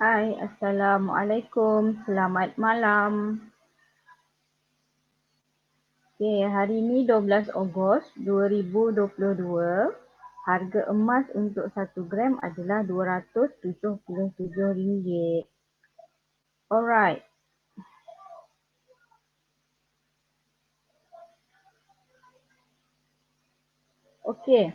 Hai, Assalamualaikum. Selamat malam. Okey, hari ini 12 Ogos 2022. Harga emas untuk 1 gram adalah RM277. Alright. Okey.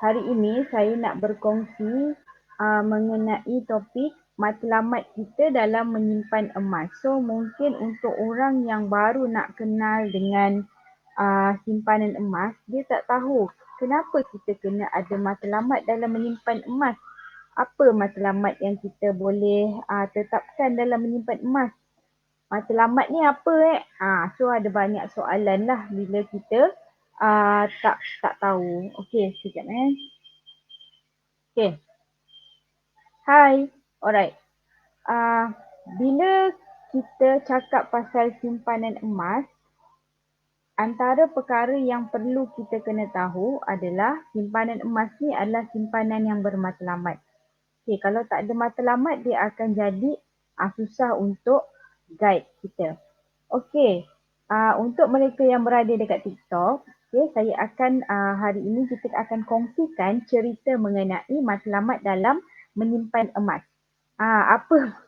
Hari ini saya nak berkongsi mengenai topik matlamat kita dalam menyimpan emas. So mungkin untuk orang yang baru nak kenal dengan simpanan emas, dia tak tahu kenapa kita kena ada matlamat dalam menyimpan emas. Apa matlamat yang kita boleh tetapkan dalam menyimpan emas? Matlamat ni apa so ada banyak soalan lah bila kita tak tahu. Okey, sekejap Okey. Hai. Alright. Bila kita cakap pasal simpanan emas, antara perkara yang perlu kita kena tahu adalah simpanan emas ni adalah simpanan yang bermatlamat. Okay, kalau tak ada matlamat, dia akan jadi susah untuk guide kita. Okey, untuk mereka yang berada dekat TikTok, okay, saya akan hari ini kita akan kongsikan cerita mengenai matlamat dalam menyimpan emas. Apa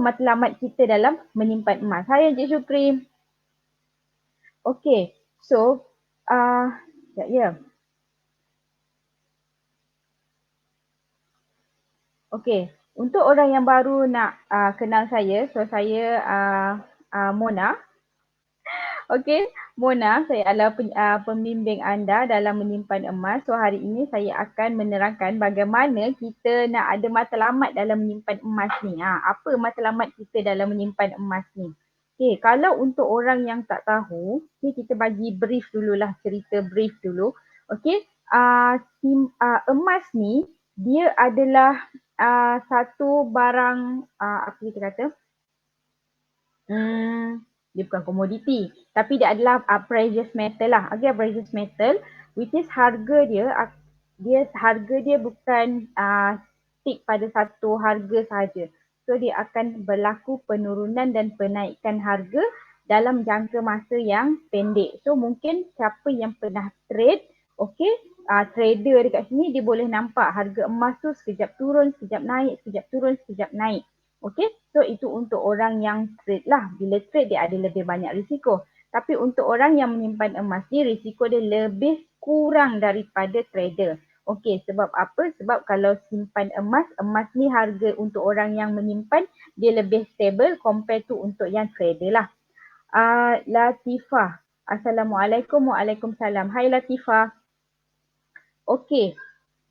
matlamat kita dalam menyimpan emas? Hai Encik Syukri. Okey, so sekejap ya. Okey, untuk orang yang baru nak kenal saya, so saya Mona. Okey, Mona, saya adalah pembimbing anda dalam menyimpan emas. So hari ini saya akan menerangkan bagaimana kita nak ada matlamat dalam menyimpan emas ni. Apa matlamat kita dalam menyimpan emas ni? Okey, kalau untuk orang yang tak tahu, kita bagi brief dululah, cerita brief dulu. Okey, emas ni dia adalah satu barang apa kita kata? Dia bukan komoditi, tapi dia adalah precious metal lah. Okay, precious metal which is harga dia bukan stick pada satu harga sahaja. So dia akan berlaku penurunan dan penaikan harga dalam jangka masa yang pendek. So mungkin siapa yang pernah trade, okay, trader dekat sini dia boleh nampak harga emas tu sekejap turun, sekejap naik, sekejap turun, sekejap naik. Okay, so itu untuk orang yang trade lah. Bila trade dia ada lebih banyak risiko. Tapi untuk orang yang menyimpan emas ni risiko dia lebih kurang daripada trader. Okay, sebab apa? Sebab kalau simpan emas, emas ni harga untuk orang yang menyimpan dia lebih stable compare to untuk yang trader lah. Latifah. Assalamualaikum. Waalaikumsalam. Hai Latifah. Okay,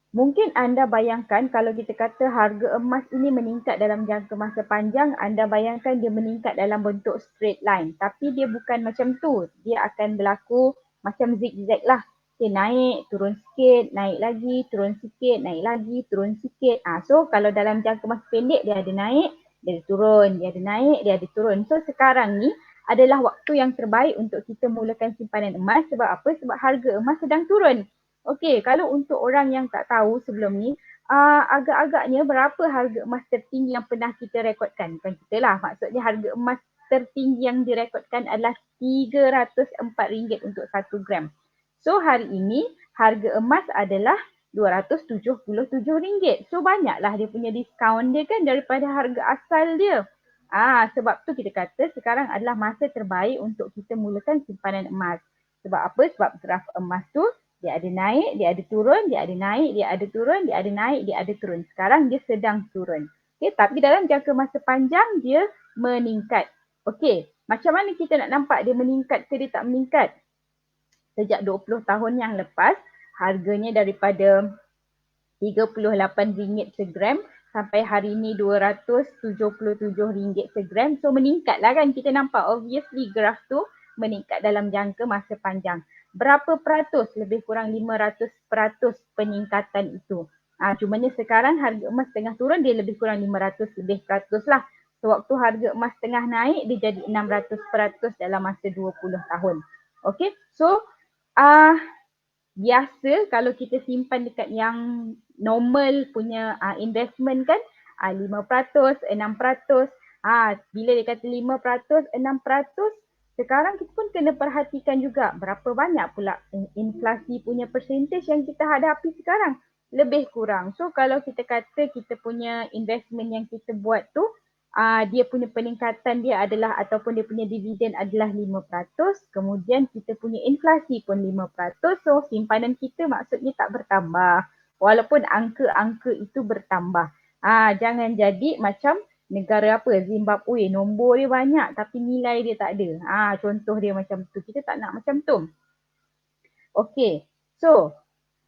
mungkin anda bayangkan kalau kita kata harga emas ini meningkat dalam jangka masa panjang, anda bayangkan dia meningkat dalam bentuk straight line. Tapi dia bukan macam tu. Dia akan berlaku macam zigzag lah. Okay, naik, turun sikit, naik lagi, turun sikit, naik lagi, turun sikit. So kalau dalam jangka masa pendek dia ada naik, dia ada turun, dia ada naik, dia ada turun. So sekarang ni adalah waktu yang terbaik untuk kita mulakan simpanan emas. Sebab apa? Sebab harga emas sedang turun. Okey, kalau untuk orang yang tak tahu sebelum ni, agak-agaknya berapa harga emas tertinggi yang pernah kita rekodkan? Bukan kita lah, maksudnya harga emas tertinggi yang direkodkan adalah RM304 untuk 1 gram. So hari ini harga emas adalah RM277. So banyaklah dia punya diskaun dia kan daripada harga asal dia. Sebab tu kita kata sekarang adalah masa terbaik untuk kita mulakan simpanan emas. Sebab apa? Sebab graf emas tu dia ada naik, dia ada turun, dia ada naik, dia ada turun, dia ada naik, dia ada turun. Sekarang dia sedang turun. Okay, tapi dalam jangka masa panjang dia meningkat. Okey, macam mana kita nak nampak dia meningkat ke dia tak meningkat? Sejak 20 tahun yang lepas, harganya daripada RM38 segram sampai hari ini RM277 segram. So meningkatlah kan, kita nampak obviously graf tu meningkat dalam jangka masa panjang. Berapa peratus? Lebih kurang 500% peningkatan itu. Cumanya sekarang harga emas tengah turun, dia lebih kurang 500 lebih peratus lah. Sewaktu harga emas tengah naik, dia jadi 600% dalam masa 20 tahun. Okay, so biasa kalau kita simpan dekat yang normal punya investment kan 5%, 6%. Bila dia kata 5%, 6%, sekarang kita pun kena perhatikan juga berapa banyak pula inflasi punya percentage yang kita hadapi sekarang. Lebih kurang. So kalau kita kata kita punya investment yang kita buat tu dia punya peningkatan dia adalah ataupun dia punya dividen adalah 5%, kemudian kita punya inflasi pun 5%, so simpanan kita maksudnya tak bertambah walaupun angka-angka itu bertambah. Jangan jadi macam negara apa, Zimbabwe, nombor dia banyak tapi nilai dia tak ada. Contoh dia macam tu, kita tak nak macam tu. Okey, so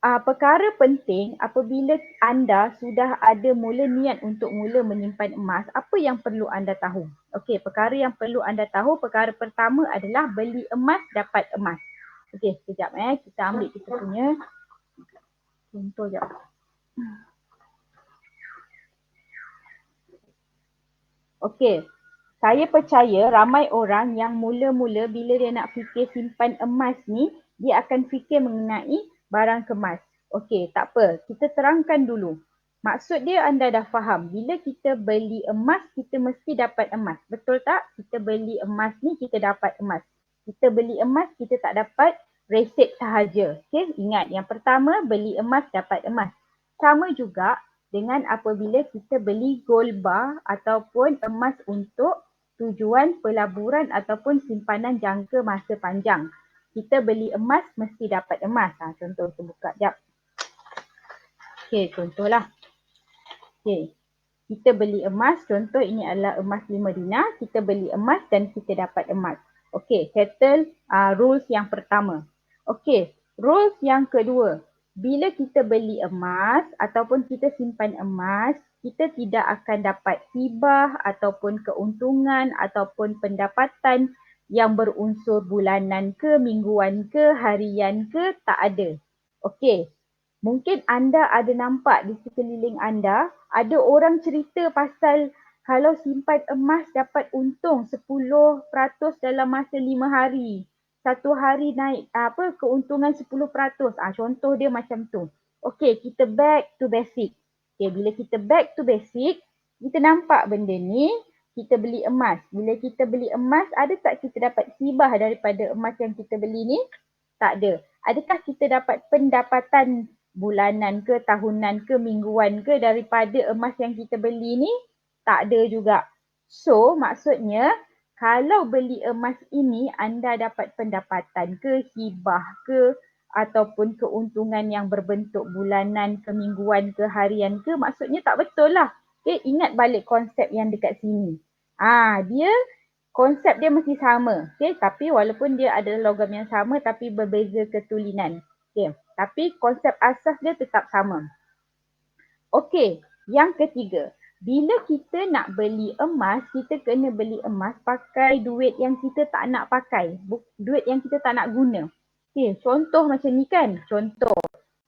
perkara penting apabila anda sudah ada mula niat untuk mula menyimpan emas, apa yang perlu anda tahu? Okey, perkara yang perlu anda tahu, perkara pertama adalah beli emas dapat emas. Okey, sekejap kita ambil kita punya contoh jap. Okey, saya percaya ramai orang yang mula-mula bila dia nak fikir simpan emas ni, dia akan fikir mengenai barang kemas. Okey, tak apa. Kita terangkan dulu. Maksud dia anda dah faham. Bila kita beli emas, kita mesti dapat emas. Betul tak? Kita beli emas ni, kita dapat emas. Kita beli emas, kita tak dapat resit sahaja. Okey, ingat. Yang pertama, beli emas, dapat emas. Sama juga dengan apabila kita beli gold bar ataupun emas untuk tujuan pelaburan ataupun simpanan jangka masa panjang. Kita beli emas, mesti dapat emas. Contoh kita buka jap. Okey, contohlah. Okey. Kita beli emas, contoh ini adalah emas 5 dinar. Kita beli emas dan kita dapat emas. Okey, settle rules yang pertama. Okey, rules yang kedua. Bila kita beli emas ataupun kita simpan emas, kita tidak akan dapat hibah ataupun keuntungan ataupun pendapatan yang berunsur bulanan ke, mingguan ke, harian ke, tak ada. Okey, mungkin anda ada nampak di sekeliling anda, ada orang cerita pasal kalau simpan emas dapat untung 10% dalam masa 5 hari. Satu hari naik keuntungan 10%. Contoh dia macam tu. Okey, kita back to basic. Okay, bila kita back to basic, kita nampak benda ni, kita beli emas. Bila kita beli emas, ada tak kita dapat hibah daripada emas yang kita beli ni? Tak ada. Adakah kita dapat pendapatan bulanan ke, tahunan ke, mingguan ke daripada emas yang kita beli ni? Tak ada juga. So, maksudnya kalau beli emas ini, anda dapat pendapatan ke, hibah ke, ataupun keuntungan yang berbentuk bulanan ke, mingguan ke, harian ke, maksudnya tak betul lah. Okay, ingat balik konsep yang dekat sini. Dia konsep dia mesti sama. Okay, tapi walaupun dia adalah logam yang sama tapi berbeza ketulinan. Okay, tapi konsep asas dia tetap sama. Okey, yang ketiga. Bila kita nak beli emas, kita kena beli emas pakai duit yang kita tak nak pakai. Duit yang kita tak nak guna. Okey, contoh macam ni kan. Contoh,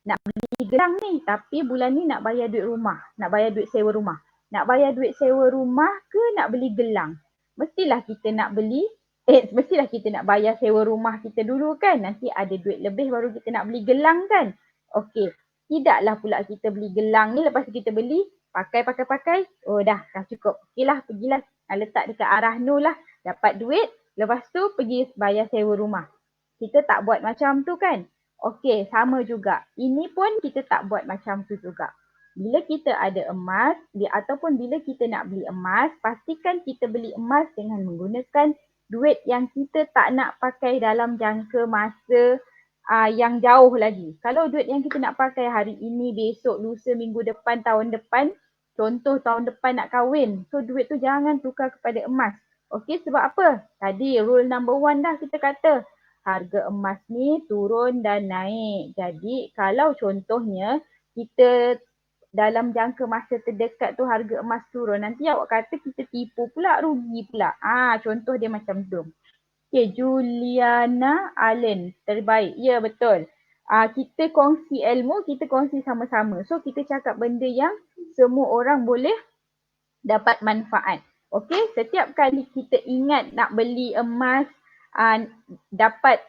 nak beli gelang ni tapi bulan ni nak bayar duit rumah. Nak bayar duit sewa rumah. Nak bayar duit sewa rumah ke nak beli gelang? Mestilah kita nak beli, mestilah kita nak bayar sewa rumah kita dulu kan. Nanti ada duit lebih baru kita nak beli gelang kan. Okey, tidaklah pula kita beli gelang ni lepas kita beli, pakai. Oh dah cukup. Okeylah, pergilah letak dekat arah Nur lah. Dapat duit, lepas tu pergi bayar sewa rumah. Kita tak buat macam tu kan. Okey, sama juga. Ini pun kita tak buat macam tu juga. Bila kita ada emas, ataupun bila kita nak beli emas, pastikan kita beli emas dengan menggunakan duit yang kita tak nak pakai dalam jangka masa yang jauh lagi. Kalau duit yang kita nak pakai hari ini, besok, lusa, minggu depan, tahun depan, contoh tahun depan nak kahwin. So duit tu jangan tukar kepada emas. Okey, sebab apa? Tadi rule number 1 dah kita kata. Harga emas ni turun dan naik. Jadi kalau contohnya kita dalam jangka masa terdekat tu harga emas turun, nanti awak kata kita tipu pula, rugi pula. Contoh dia macam tu. Okay, Juliana Allen, terbaik. Ya, betul. Kita kongsi ilmu, kita kongsi sama-sama. So, kita cakap benda yang semua orang boleh dapat manfaat. Okay, setiap kali kita ingat nak beli emas, dapat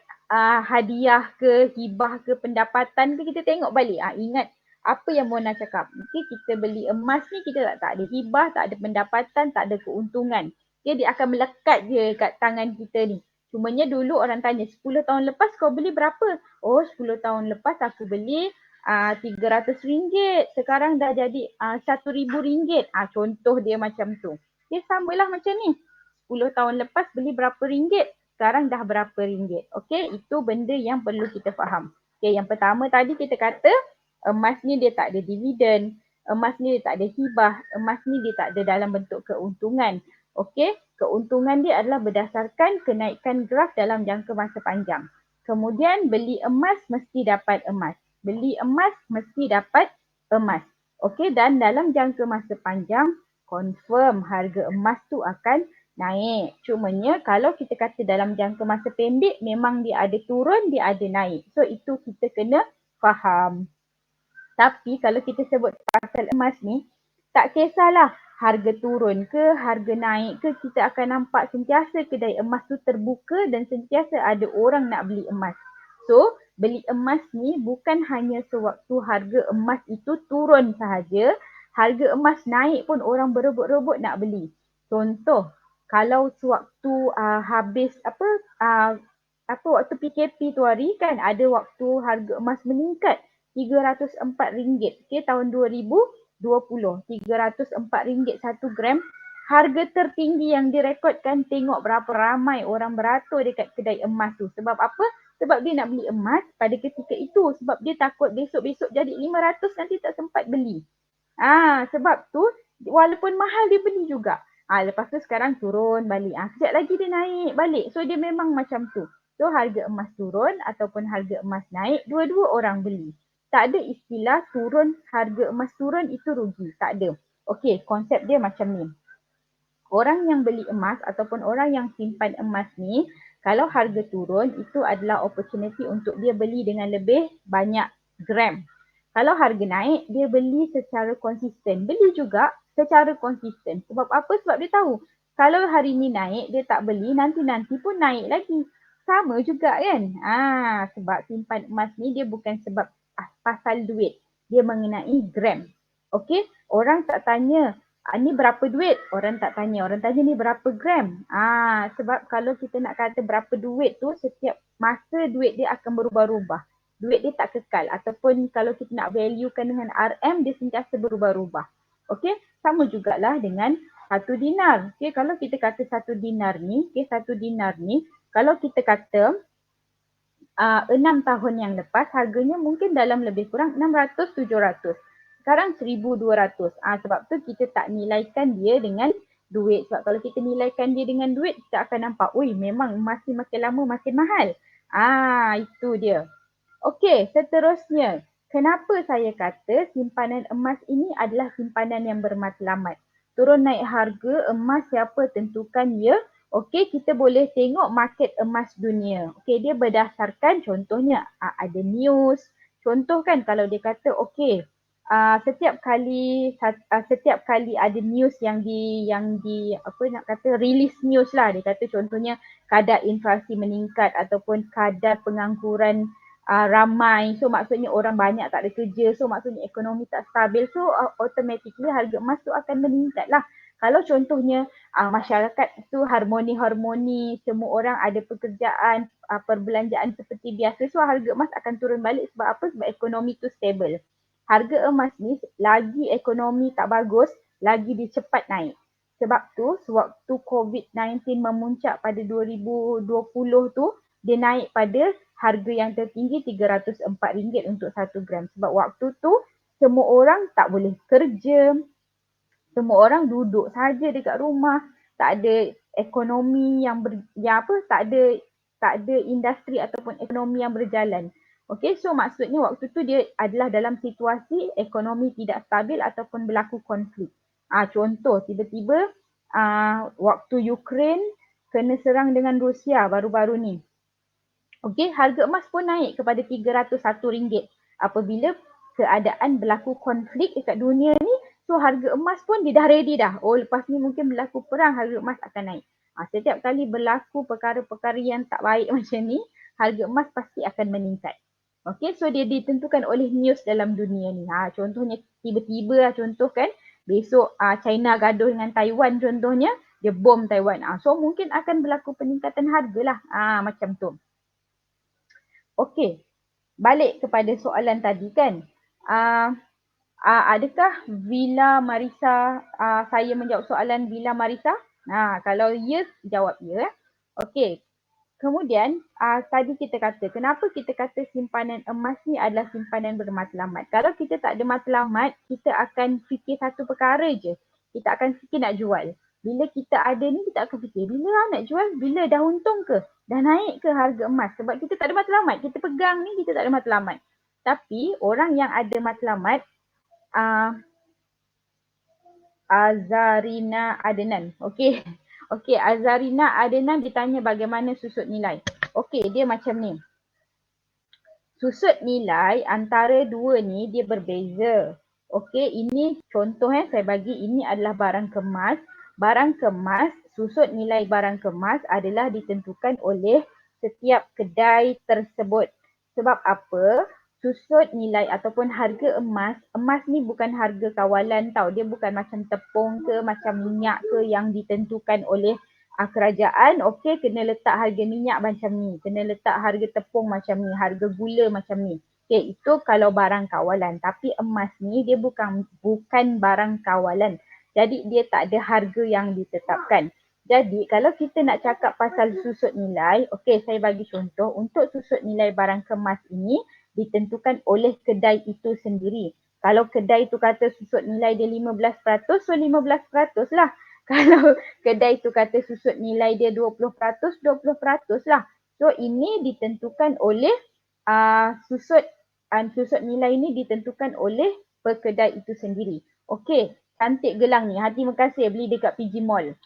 hadiah ke, hibah ke, pendapatan ke, kita tengok balik. Ingat Apa yang Mona cakap? Okay, kita beli emas ni kita tak ada hibah, tak ada pendapatan, tak ada keuntungan. Okay, dia akan melekat je kat tangan kita ni. Cumanya dulu orang tanya 10 tahun lepas kau beli berapa? Oh 10 tahun lepas aku beli RM300. Sekarang dah jadi RM1,000. Contoh dia macam tu. Okay, samalah macam ni. 10 tahun lepas beli berapa ringgit? Sekarang dah berapa ringgit? Okay, itu benda yang perlu kita faham. Okay, yang pertama tadi kita kata emas ni dia tak ada dividen, emas ni dia tak ada hibah, emas ni dia tak ada dalam bentuk keuntungan. Okey, keuntungan dia adalah berdasarkan kenaikan graf dalam jangka masa panjang. Kemudian beli emas mesti dapat emas. Beli emas mesti dapat emas. Okey, dan dalam jangka masa panjang confirm harga emas tu akan naik. Cumanya kalau kita kata dalam jangka masa pendek memang dia ada turun, dia ada naik. So itu kita kena faham. Tapi kalau kita sebut pasal emas ni, tak kisahlah harga turun ke, harga naik ke, kita akan nampak sentiasa kedai emas tu terbuka dan sentiasa ada orang nak beli emas. So, beli emas ni bukan hanya sewaktu harga emas itu turun sahaja, harga emas naik pun orang berebut-rebut nak beli. Contoh, kalau sewaktu habis waktu PKP tu hari kan ada waktu harga emas meningkat RM304. Okay, tahun 2020. RM304 1 gram. Harga tertinggi yang direkodkan, tengok berapa ramai orang beratur dekat kedai emas tu. Sebab apa? Sebab dia nak beli emas pada ketika itu. Sebab dia takut besok-besok jadi 500 nanti tak sempat beli. Sebab tu walaupun mahal dia beli juga. Lepas tu sekarang turun balik. Sekejap lagi dia naik balik. So dia memang macam tu. So harga emas turun ataupun harga emas naik, dua-dua orang beli. Tak ada istilah turun, harga emas turun itu rugi. Tak ada. Okey, konsep dia macam ni. Orang yang beli emas ataupun orang yang simpan emas ni, kalau harga turun, itu adalah opportunity untuk dia beli dengan lebih banyak gram. Kalau harga naik, dia beli secara konsisten. Beli juga secara konsisten. Sebab apa? Sebab dia tahu. Kalau hari ni naik, dia tak beli, nanti-nanti pun naik lagi. Sama juga kan? Sebab simpan emas ni dia bukan sebab pasal duit. Dia mengenai gram. Okey, orang tak tanya, ni berapa duit? Orang tak tanya. Orang tanya ni berapa gram? Sebab kalau kita nak kata berapa duit tu, setiap masa duit dia akan berubah-ubah. Duit dia tak kekal. Ataupun kalau kita nak valuekan dengan RM, dia sentiasa berubah-ubah. Okey, sama jugalah dengan 1 dinar. Okey, kalau kita kata 1 dinar ni, kalau kita kata 6 tahun yang lepas, harganya mungkin dalam lebih kurang 600-700. Sekarang 1,200. Sebab tu kita tak nilaikan dia dengan duit. Sebab kalau kita nilaikan dia dengan duit, kita akan nampak, memang masih makin lama makin mahal. Itu dia. Okey, seterusnya. Kenapa saya kata simpanan emas ini adalah simpanan yang bermatlamat? Turun naik harga emas, siapa tentukan ya? Okey, kita boleh tengok market emas dunia. Okey, dia berdasarkan contohnya ada news. Contoh kan kalau dia kata setiap kali ada news yang di release news lah, dia kata contohnya kadar inflasi meningkat ataupun kadar pengangguran ramai, so maksudnya orang banyak tak ada kerja, so maksudnya ekonomi tak stabil, so automatically harga emas tu akan meningkat lah. Kalau contohnya masyarakat tu harmoni, semua orang ada pekerjaan, perbelanjaan seperti biasa, so harga emas akan turun balik. Sebab apa? Sebab ekonomi tu stable. Harga emas ni lagi ekonomi tak bagus, lagi dia cepat naik. Sebab tu sewaktu COVID-19 memuncak pada 2020 tu, dia naik pada harga yang tertinggi RM304 untuk 1 gram. Sebab waktu tu semua orang tak boleh kerja, semua orang duduk saja dekat rumah, tak ada ekonomi tak ada industri ataupun ekonomi yang berjalan. Okey, so maksudnya waktu tu dia adalah dalam situasi ekonomi tidak stabil ataupun berlaku konflik. Contoh tiba-tiba waktu Ukraine kena serang dengan Rusia baru-baru ni. Okey, harga emas pun naik kepada RM301 apabila keadaan berlaku konflik dekat dunia ni. So harga emas pun dia dah ready dah. Lepas ni mungkin berlaku perang, harga emas akan naik. Setiap kali berlaku perkara-perkara yang tak baik macam ni, harga emas pasti akan meningkat. Okey, so dia ditentukan oleh news dalam dunia ni. Contohnya tiba-tiba contoh kan, besok China gaduh dengan Taiwan contohnya, dia bom Taiwan. So mungkin akan berlaku peningkatan harga lah. Macam tu. Okey, balik kepada soalan tadi kan. Adakah Villa Marisa, saya menjawab soalan Villa Marisa? Kalau yes, jawab ya. Okey. Kemudian tadi kita kata, kenapa kita kata simpanan emas ni adalah simpanan bermatlamat? Kalau kita tak ada matlamat, kita akan fikir satu perkara je. Kita akan fikir nak jual. Bila kita ada ni, kita akan fikir, bila nak jual? Bila dah untung ke? Dah naik ke harga emas? Sebab kita tak ada matlamat. Kita pegang ni, kita tak ada matlamat. Tapi orang yang ada matlamat, Azarina Adenan. Okey. Okey, Azarina Adenan ditanya bagaimana susut nilai. Okey, dia macam ni. Susut nilai antara dua ni dia berbeza. Okey, ini contoh saya bagi, ini adalah barang kemas. Barang kemas, susut nilai barang kemas adalah ditentukan oleh setiap kedai tersebut. Sebab apa? Susut nilai ataupun harga emas, emas ni bukan harga kawalan tau. Dia bukan macam tepung ke, macam minyak ke yang ditentukan oleh kerajaan. Okey, kena letak harga minyak macam ni. Kena letak harga tepung macam ni. Harga gula macam ni. Okey, itu kalau barang kawalan. Tapi emas ni dia bukan barang kawalan. Jadi dia tak ada harga yang ditetapkan. Jadi kalau kita nak cakap pasal susut nilai, okey, saya bagi contoh. Untuk susut nilai barang kemas ini, ditentukan oleh kedai itu sendiri. Kalau kedai tu kata susut nilai dia 15%, so 15% lah. Kalau kedai tu kata susut nilai dia 20%, 20% lah. So ini ditentukan oleh susut nilai ini ditentukan oleh pekedai itu sendiri. Okey, cantik gelang ni. Hati makasih beli dekat PG Mall.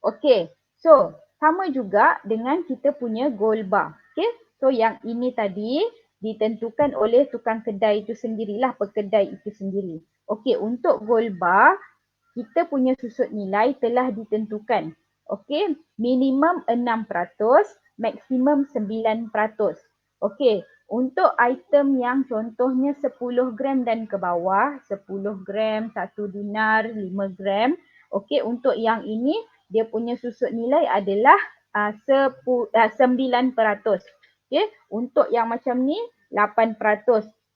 Okey, so sama juga dengan kita punya gold bar. Okey, so yang ini tadi ditentukan oleh tukang kedai itu sendirilah, pekedai itu sendiri. Okey, untuk gold bar, kita punya susut nilai telah ditentukan. Okey, minimum 6%, maksimum 9%. Okey, untuk item yang contohnya 10 gram dan ke bawah, 10 gram, 1 dinar, 5 gram. Okey, untuk yang ini dia punya susut nilai adalah 9%. Okey, untuk yang macam ni 8%.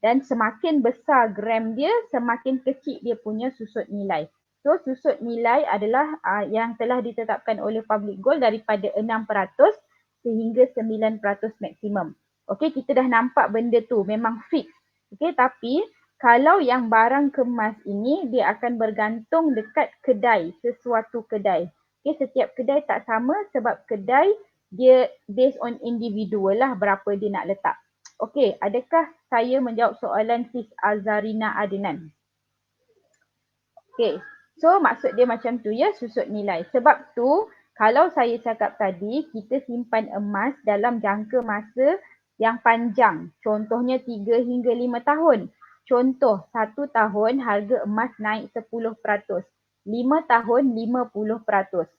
Dan semakin besar gram dia, semakin kecil dia punya susut nilai. So susut nilai adalah yang telah ditetapkan oleh Public Gold daripada 6% sehingga 9% maksimum. Okey, kita dah nampak benda tu memang fix. Okey, tapi kalau yang barang kemas ini dia akan bergantung dekat kedai, sesuatu kedai. Okey, setiap kedai tak sama sebab kedai dia based on individual lah berapa dia nak letak. Okey, adakah saya menjawab soalan Sis Azarina Adenan? Okey, so maksud dia macam tu ya, susut nilai. Sebab tu kalau saya cakap tadi, kita simpan emas dalam jangka masa yang panjang. Contohnya 3 hingga 5 tahun. Contoh, 1 tahun harga emas naik 10%. 5 tahun 50%.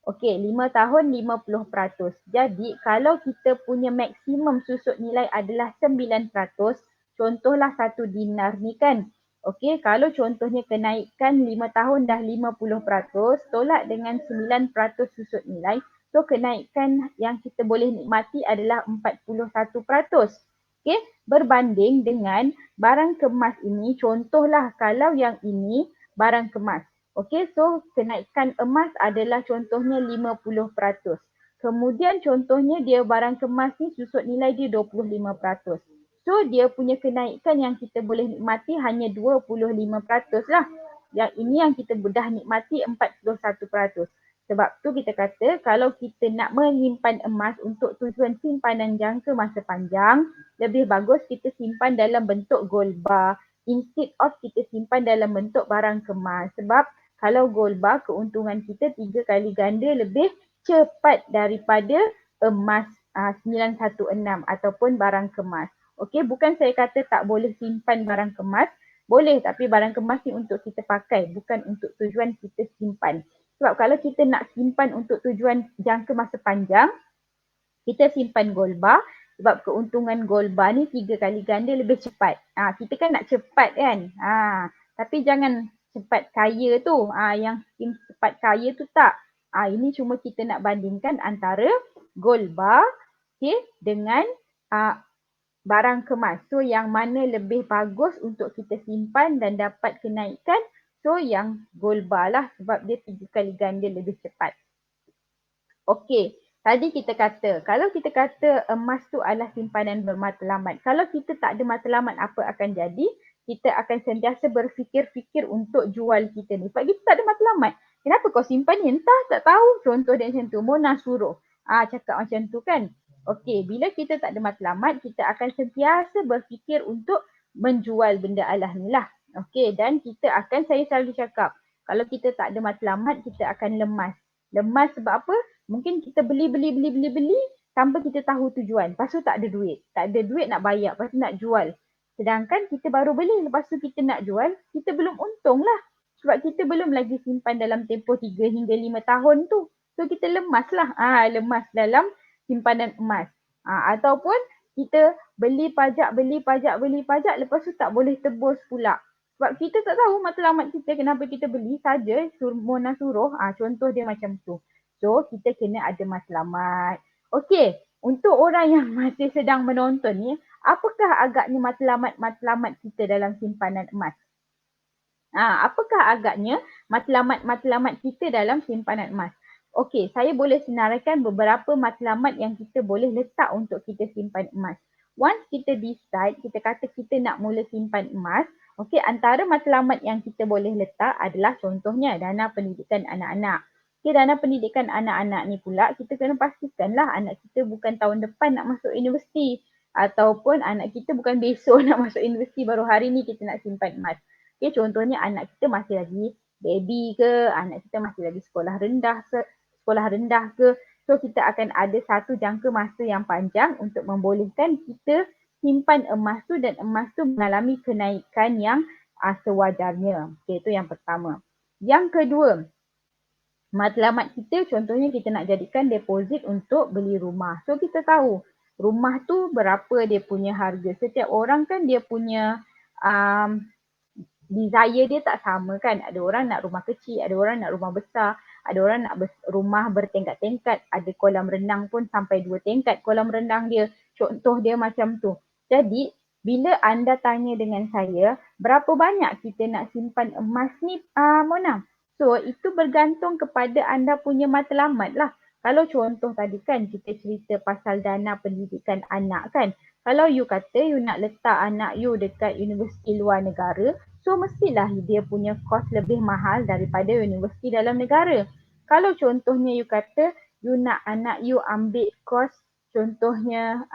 Okey, 5 tahun 50%. Jadi kalau kita punya maksimum susut nilai adalah 9%, contohlah 1 dinar ni kan. Okey, kalau contohnya kenaikan 5 tahun dah 50%, tolak dengan 9% susut nilai, so kenaikan yang kita boleh nikmati adalah 41%. Okey, berbanding dengan barang kemas ini, contohlah kalau yang ini barang kemas. Okey, so kenaikan emas adalah contohnya 50%. Kemudian contohnya dia barang kemas ni susut nilai dia 25%. So dia punya kenaikan yang kita boleh nikmati hanya 25% lah. Yang ini yang kita dah nikmati 41%. Sebab tu kita kata kalau kita nak menyimpan emas untuk tujuan simpanan jangka masa panjang, lebih bagus kita simpan dalam bentuk gold bar instead of kita simpan dalam bentuk barang kemas. Sebab kalau gold bar, keuntungan kita 3 kali ganda lebih cepat daripada emas 916 ataupun barang kemas. Okey, bukan saya kata tak boleh simpan barang kemas. Boleh, tapi barang kemas ni untuk kita pakai, bukan untuk tujuan kita simpan. Sebab kalau kita nak simpan untuk tujuan jangka masa panjang, kita simpan gold bar. Sebab keuntungan gold bar ni 3 kali ganda lebih cepat. Kita kan nak cepat kan. Tapi jangan cepat kaya tu. Yang skim cepat kaya tu tak. Ini cuma kita nak bandingkan antara gold bar dengan barang kemas. So yang mana lebih bagus untuk kita simpan dan dapat kenaikan? So yang gold bar lah sebab dia 3 kali ganda lebih cepat. Okey, tadi kita kata, kalau kita kata emas tu adalah simpanan bermatlamat. Kalau kita tak ada matlamat, apa akan jadi? Kita akan sentiasa berfikir-fikir untuk jual kita ni. Sebab kita tak ada matlamat. Kenapa kau simpan ni? Entah, tak tahu. Contoh dia macam tu. Mona suruh. Cakap macam tu kan. Okey, bila kita tak ada matlamat, kita akan sentiasa berfikir untuk menjual benda alah ni lah. Okey, dan kita akan, saya selalu cakap, kalau kita tak ada matlamat, kita akan lemas. Lemas sebab apa? Mungkin kita beli tanpa kita tahu tujuan. Lepas tu tak ada duit. Tak ada duit nak bayar. Lepas tu nak jual. Sedangkan kita baru beli. Lepas tu kita nak jual. Kita belum untung lah. Sebab kita belum lagi simpan dalam tempoh 3 hingga 5 tahun tu. So kita lemas lah. Lemas dalam simpanan emas. Ataupun kita beli pajak. Lepas tu tak boleh tebus pula. Sebab kita tak tahu matlamat kita kenapa kita beli saja. Mona suruh. Contoh dia macam tu. So, kita kena ada matlamat. Okey, untuk orang yang masih sedang menonton ni, apakah agaknya matlamat-matlamat kita dalam simpanan emas? Apakah agaknya matlamat-matlamat kita dalam simpanan emas? Okey, saya boleh senaraikan beberapa matlamat yang kita boleh letak untuk kita simpan emas. Once kita decide, kita kata kita nak mula simpan emas, okey, antara matlamat yang kita boleh letak adalah contohnya dana pendidikan anak-anak. Okay, dana pendidikan anak-anak ni pula kita kena pastikanlah anak kita bukan tahun depan nak masuk universiti ataupun anak kita bukan besok nak masuk universiti baru hari ni kita nak simpan emas. Okay, contohnya anak kita masih lagi baby ke, anak kita masih lagi sekolah rendah ke. So kita akan ada satu jangka masa yang panjang untuk membolehkan kita simpan emas tu dan emas tu mengalami kenaikan yang sewajarnya. Okay, itu yang pertama. Yang kedua, matlamat kita contohnya kita nak jadikan deposit untuk beli rumah. So kita tahu rumah tu berapa dia punya harga. Setiap orang kan dia punya desire dia tak sama kan. Ada orang nak rumah kecil, ada orang nak rumah besar, ada orang nak rumah bertingkat-tingkat, ada kolam renang pun sampai 2 tingkat kolam renang dia. Contoh dia macam tu. Jadi bila anda tanya dengan saya, berapa banyak kita nak simpan emas ni Mona? So, itu bergantung kepada anda punya matlamat lah. Kalau contoh tadi kan kita cerita pasal dana pendidikan anak kan. Kalau you kata you nak letak anak you dekat universiti luar negara, so mestilah dia punya kos lebih mahal daripada universiti dalam negara. Kalau contohnya you kata you nak anak you ambil kos contohnya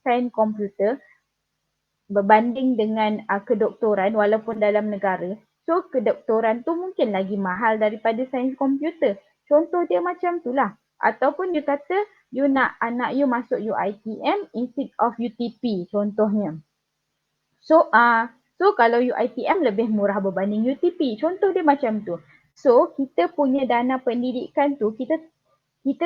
sains komputer berbanding dengan kedoktoran walaupun dalam negara, so kedoktoran tu mungkin lagi mahal daripada sains komputer. Contoh dia macam tu lah. Ataupun you kata you nak anak you masuk UiTM instead of UTP contohnya. So kalau UiTM lebih murah berbanding UTP. Contoh dia macam tu. So kita punya dana pendidikan tu kita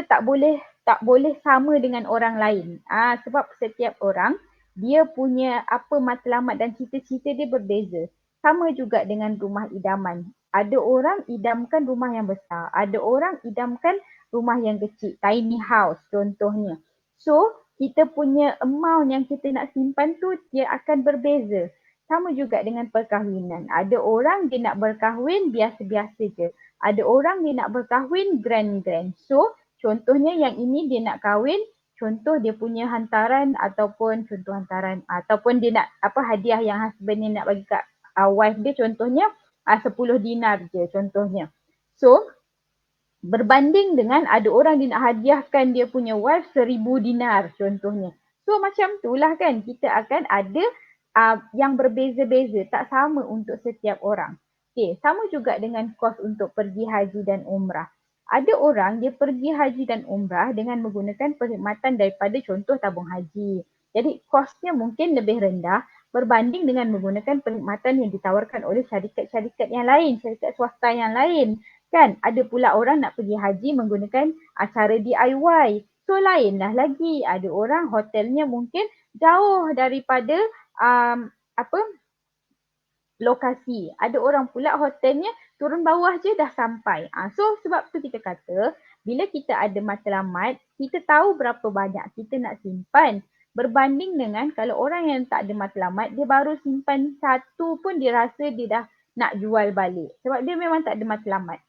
tak boleh sama dengan orang lain. Sebab setiap orang dia punya apa matlamat dan cita-cita dia berbeza. Sama juga dengan rumah idaman. Ada orang idamkan rumah yang besar. Ada orang idamkan rumah yang kecil. Tiny house contohnya. So, kita punya amount yang kita nak simpan tu dia akan berbeza. Sama juga dengan perkahwinan. Ada orang dia nak berkahwin biasa-biasa je. Ada orang dia nak berkahwin grand-grand. So, contohnya yang ini dia nak kahwin, contoh dia punya hantaran ataupun dia nak hadiah yang husband ni nak bagi kat wife dia contohnya 10 dinar je contohnya. So berbanding dengan ada orang dia nak hadiahkan dia punya wife 1000 dinar contohnya. So macam itulah kan kita akan ada yang berbeza-beza, tak sama untuk setiap orang. Okay, sama juga dengan kos untuk pergi haji dan umrah. Ada orang dia pergi haji dan umrah dengan menggunakan perkhidmatan daripada contoh tabung haji. Jadi kosnya mungkin lebih rendah berbanding dengan menggunakan perkhidmatan yang ditawarkan oleh syarikat-syarikat yang lain, syarikat swasta yang lain. Kan ada pula orang nak pergi haji menggunakan cara DIY. So lainlah lagi, ada orang hotelnya mungkin jauh daripada apa lokasi. Ada orang pula hotelnya turun bawah je dah sampai. So sebab tu kita kata bila kita ada matlamat, kita tahu berapa banyak kita nak simpan. Berbanding dengan kalau orang yang tak ada matlamat, dia baru simpan satu pun dia rasa dia dah nak jual balik. Sebab dia memang tak ada matlamat.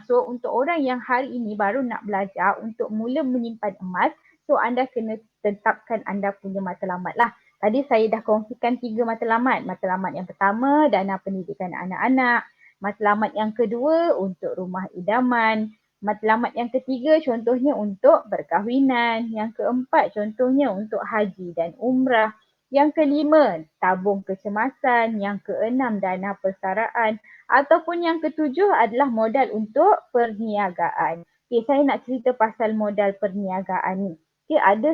So untuk orang yang hari ini baru nak belajar untuk mula menyimpan emas, so anda kena tetapkan anda punya matlamat lah. Tadi saya dah kongsikan 3 matlamat. Matlamat yang pertama, dana pendidikan anak-anak. Matlamat yang kedua, untuk rumah idaman. Matlamat yang ketiga, contohnya untuk perkahwinan. Yang keempat, contohnya untuk haji dan umrah. Yang kelima, tabung kecemasan. Yang keenam, dana persaraan. Ataupun yang ketujuh adalah modal untuk perniagaan. Okay, saya nak cerita pasal modal perniagaan ni. Okay, ada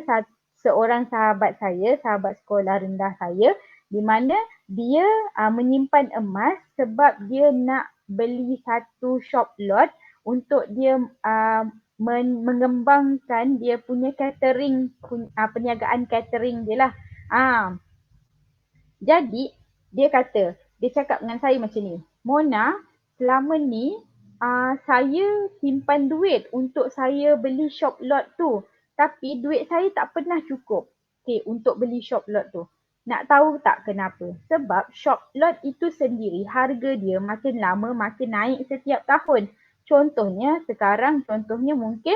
seorang sahabat saya, sahabat sekolah rendah saya, di mana dia menyimpan emas sebab dia nak beli satu shop lot untuk dia mengembangkan dia punya catering, perniagaan catering dia lah. Jadi dia kata, dia cakap dengan saya macam ni, Mona, selama ni saya simpan duit untuk saya beli shop lot tu. Tapi duit saya tak pernah cukup untuk beli shop lot tu. Nak tahu tak kenapa? Sebab shop lot itu sendiri harga dia makin lama makin naik setiap tahun. Contohnya sekarang, contohnya mungkin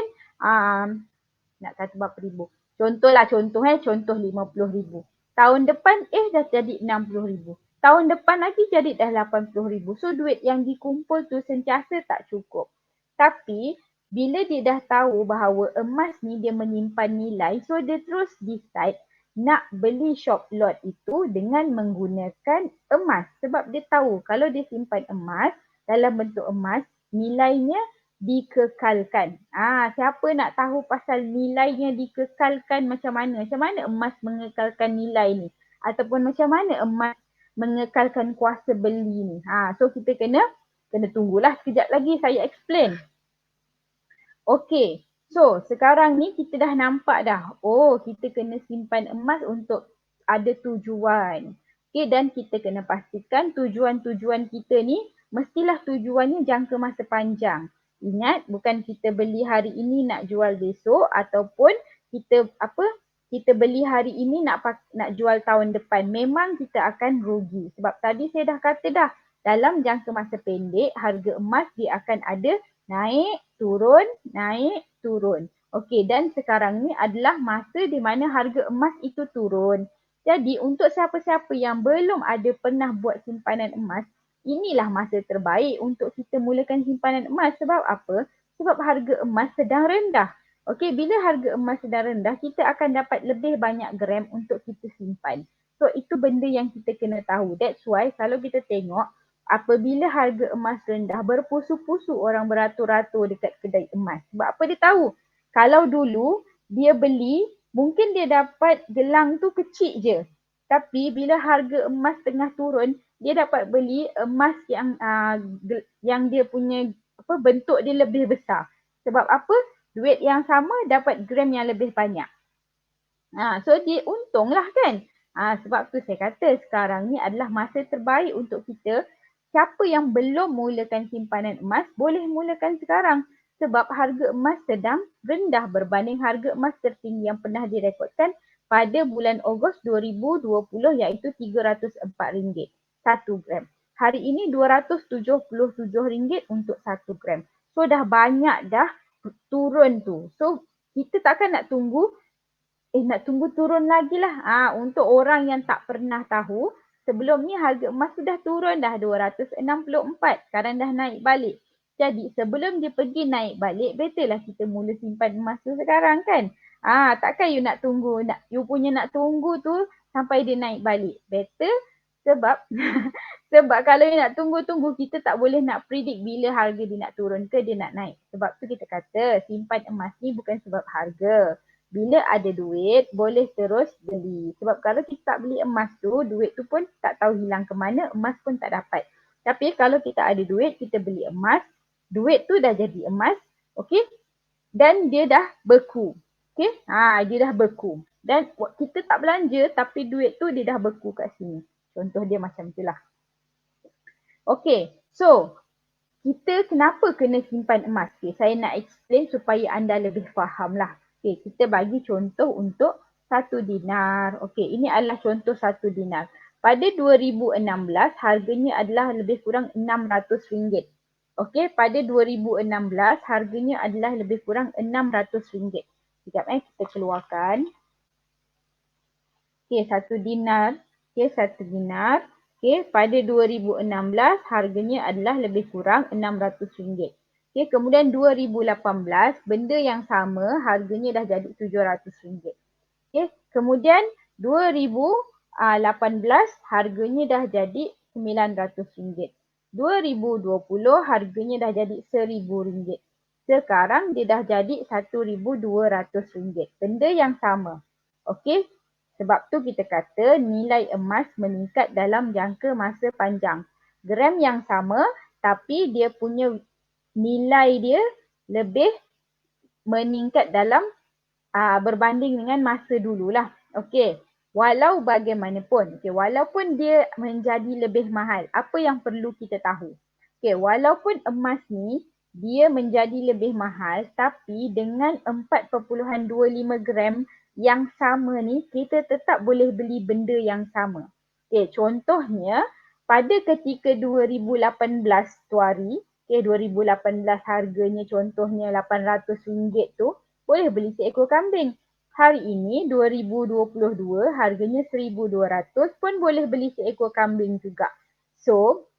nak kata berapa ribu. Contoh 50,000. Tahun depan dah jadi 60,000. Tahun depan lagi jadi dah 80,000. So duit yang dikumpul tu sentiasa tak cukup. Tapi bila dia dah tahu bahawa emas ni dia menyimpan nilai, so dia terus decide nak beli shop lot itu dengan menggunakan emas. Sebab dia tahu kalau dia simpan emas dalam bentuk emas, nilainya dikekalkan. Siapa nak tahu pasal nilainya dikekalkan macam mana? Macam mana emas mengekalkan nilai ni? Ataupun macam mana emas mengekalkan kuasa beli ni? So kita kena tunggulah sekejap lagi saya explain. Okey. So sekarang ni kita dah nampak dah. Oh, kita kena simpan emas untuk ada tujuan. Okey, dan kita kena pastikan tujuan-tujuan kita ni mestilah tujuannya jangka masa panjang. Ingat, bukan kita beli hari ini nak jual besok ataupun kita beli hari ini nak jual tahun depan. Memang kita akan rugi. Sebab tadi saya dah kata dah, dalam jangka masa pendek harga emas dia akan ada naik, turun. Okey, dan sekarang ni adalah masa di mana harga emas itu turun. Jadi untuk siapa-siapa yang belum ada pernah buat simpanan emas, inilah masa terbaik untuk kita mulakan simpanan emas. Sebab apa? Sebab harga emas sedang rendah. Okey, bila harga emas sedang rendah, kita akan dapat lebih banyak gram untuk kita simpan. So itu benda yang kita kena tahu. That's why kalau kita tengok, apabila harga emas rendah, berpusu-pusu orang beratur-ratur dekat kedai emas. Sebab apa dia tahu? Kalau dulu dia beli, mungkin dia dapat gelang tu kecil je. Tapi bila harga emas tengah turun, dia dapat beli emas yang dia punya bentuk dia lebih besar. Sebab apa? Duit yang sama dapat gram yang lebih banyak. So dia untunglah kan? Sebab tu saya kata sekarang ni adalah masa terbaik untuk kita. Siapa yang belum mulakan simpanan emas, boleh mulakan sekarang. Sebab harga emas sedang rendah berbanding harga emas tertinggi yang pernah direkodkan pada bulan Ogos 2020 iaitu RM304 1 gram. Hari ini RM277 untuk 1 gram. So dah banyak dah turun tu. So kita takkan nak tunggu turun lagi lah. Untuk orang yang tak pernah tahu, sebelum ni harga emas tu dah turun dah 264. Sekarang dah naik balik. Jadi sebelum dia pergi naik balik, better lah kita mula simpan emas tu sekarang kan. Takkan you nak tunggu, you punya nak tunggu tu sampai dia naik balik. Better sebab sebab kalau you nak tunggu-tunggu, kita tak boleh nak predict bila harga dia nak turun ke dia nak naik. Sebab tu kita kata simpan emas ni bukan sebab harga. Bila ada duit, boleh terus beli. Sebab kalau kita tak beli emas tu, duit tu pun tak tahu hilang ke mana, emas pun tak dapat. Tapi kalau kita ada duit, kita beli emas, duit tu dah jadi emas, okey? Dan dia dah beku. Okey, dia dah beku. Dan kita tak belanja tapi duit tu dia dah beku kat sini. Contoh dia macam itulah. Okey, so kita kenapa kena simpan emas? Okay, saya nak explain supaya anda lebih faham lah. Okay, kita bagi contoh untuk 1 dinar. Okay, ini adalah contoh 1 dinar. Pada 2016, harganya adalah lebih kurang RM600. Okay, pada 2016, harganya adalah lebih kurang RM600. Sekejap kita keluarkan. Okay, 1 dinar. Okay, 1 dinar. Okay, pada 2016 harganya adalah lebih kurang RM600. Okay, kemudian 2018 benda yang sama harganya dah jadi RM700. Okay, kemudian 2018 harganya dah jadi RM900. 2020 harganya dah jadi RM1000. Sekarang dia dah jadi RM1,200. Benda yang sama. Okey, sebab tu kita kata nilai emas meningkat dalam jangka masa panjang. Gram yang sama tapi dia punya nilai dia lebih meningkat dalam berbanding dengan masa dululah. Okey, walau bagaimanapun, walaupun dia menjadi lebih mahal, apa yang perlu kita tahu? Okey, walaupun emas ni dia menjadi lebih mahal tapi dengan 4.25 gram yang sama ni kita tetap boleh beli benda yang sama. Okey, contohnya pada ketika 2018 tu hari, 2018 harganya contohnya RM800 tu boleh beli seekor kambing. Hari ini 2022 harganya RM1,200 pun boleh beli seekor kambing juga. So,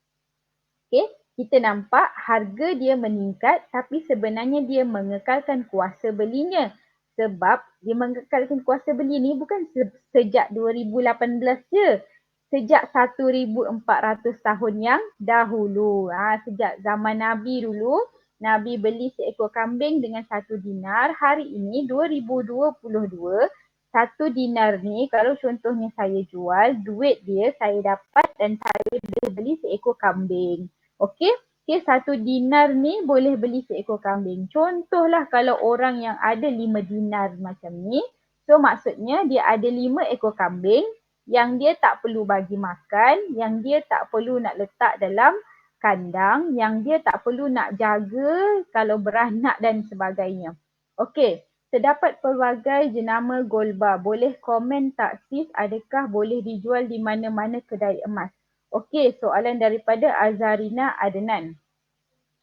kita nampak harga dia meningkat tapi sebenarnya dia mengekalkan kuasa belinya. Sebab dia mengekalkan kuasa beli ni bukan sejak 2018 je. Sejak 1400 tahun yang dahulu. Sejak zaman Nabi dulu, Nabi beli seekor kambing dengan 1 dinar. Hari ini 2022, 1 dinar ni kalau contohnya saya jual, duit dia saya dapat dan saya boleh beli seekor kambing. Okey, 1 dinar ni boleh beli seekor kambing. Contohlah kalau orang yang ada 5 dinar macam ni, so maksudnya dia ada 5 ekor kambing yang dia tak perlu bagi makan, yang dia tak perlu nak letak dalam kandang, yang dia tak perlu nak jaga kalau beranak dan sebagainya. Okey, terdapat pelbagai jenama Golba. Boleh komen tak sis, adakah boleh dijual di mana-mana kedai emas? Okey, soalan daripada Azarina Adnan.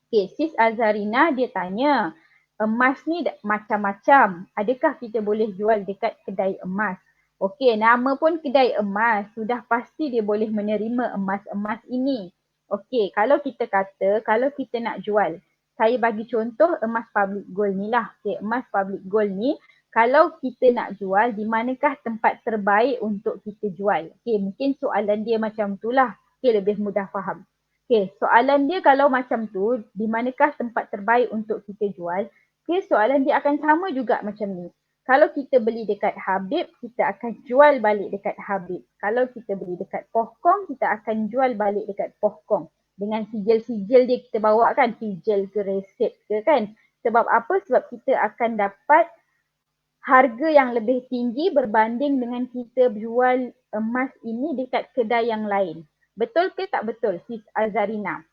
Okey, sis Azarina dia tanya, emas ni macam-macam. Adakah kita boleh jual dekat kedai emas? Okey, nama pun kedai emas. Sudah pasti dia boleh menerima emas-emas ini. Okey, kalau kita kata, kalau kita nak jual, saya bagi contoh emas public gold ni lah. Okey, emas public gold ni, kalau kita nak jual, di manakah tempat terbaik untuk kita jual? Okey, mungkin soalan dia macam tu lah. Okey, lebih mudah faham. Okey, soalan dia kalau macam tu, di manakah tempat terbaik untuk kita jual? Okey, soalan dia akan sama juga macam ni. Kalau kita beli dekat Habib, kita akan jual balik dekat Habib. Kalau kita beli dekat Pohkong, kita akan jual balik dekat Pohkong. Dengan sijil-sijil dia kita bawa kan, sijil ke resit ke kan. Sebab apa? Sebab kita akan dapat harga yang lebih tinggi berbanding dengan kita jual emas ini dekat kedai yang lain. Betul ke tak betul, sis Azarina?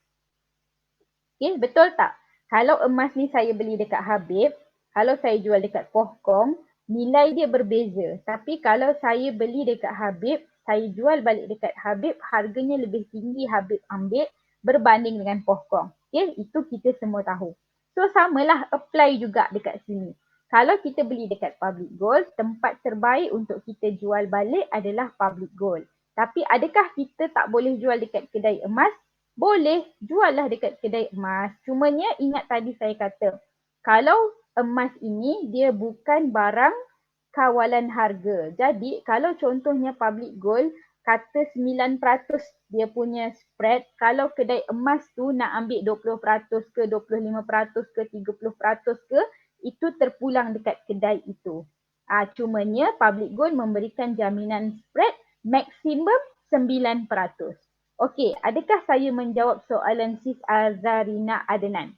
Okay, betul tak? Kalau emas ni saya beli dekat Habib, kalau saya jual dekat Pohkong, nilai dia berbeza. Tapi kalau saya beli dekat Habib, saya jual balik dekat Habib, harganya lebih tinggi Habib ambil berbanding dengan Pohkong. Okay, itu kita semua tahu. So samalah apply juga dekat sini. Kalau kita beli dekat public gold, tempat terbaik untuk kita jual balik adalah public gold. Tapi adakah kita tak boleh jual dekat kedai emas? Boleh, jual lah dekat kedai emas. Cumanya ingat tadi saya kata, kalau emas ini dia bukan barang kawalan harga. Jadi kalau contohnya public gold kata 9% dia punya spread, kalau kedai emas tu nak ambil 20% ke 25% ke 30% ke, itu terpulang dekat kedai itu. Cumanya public gold memberikan jaminan spread maksimum 9%. Okey, adakah saya menjawab soalan sis Azarina Adnan?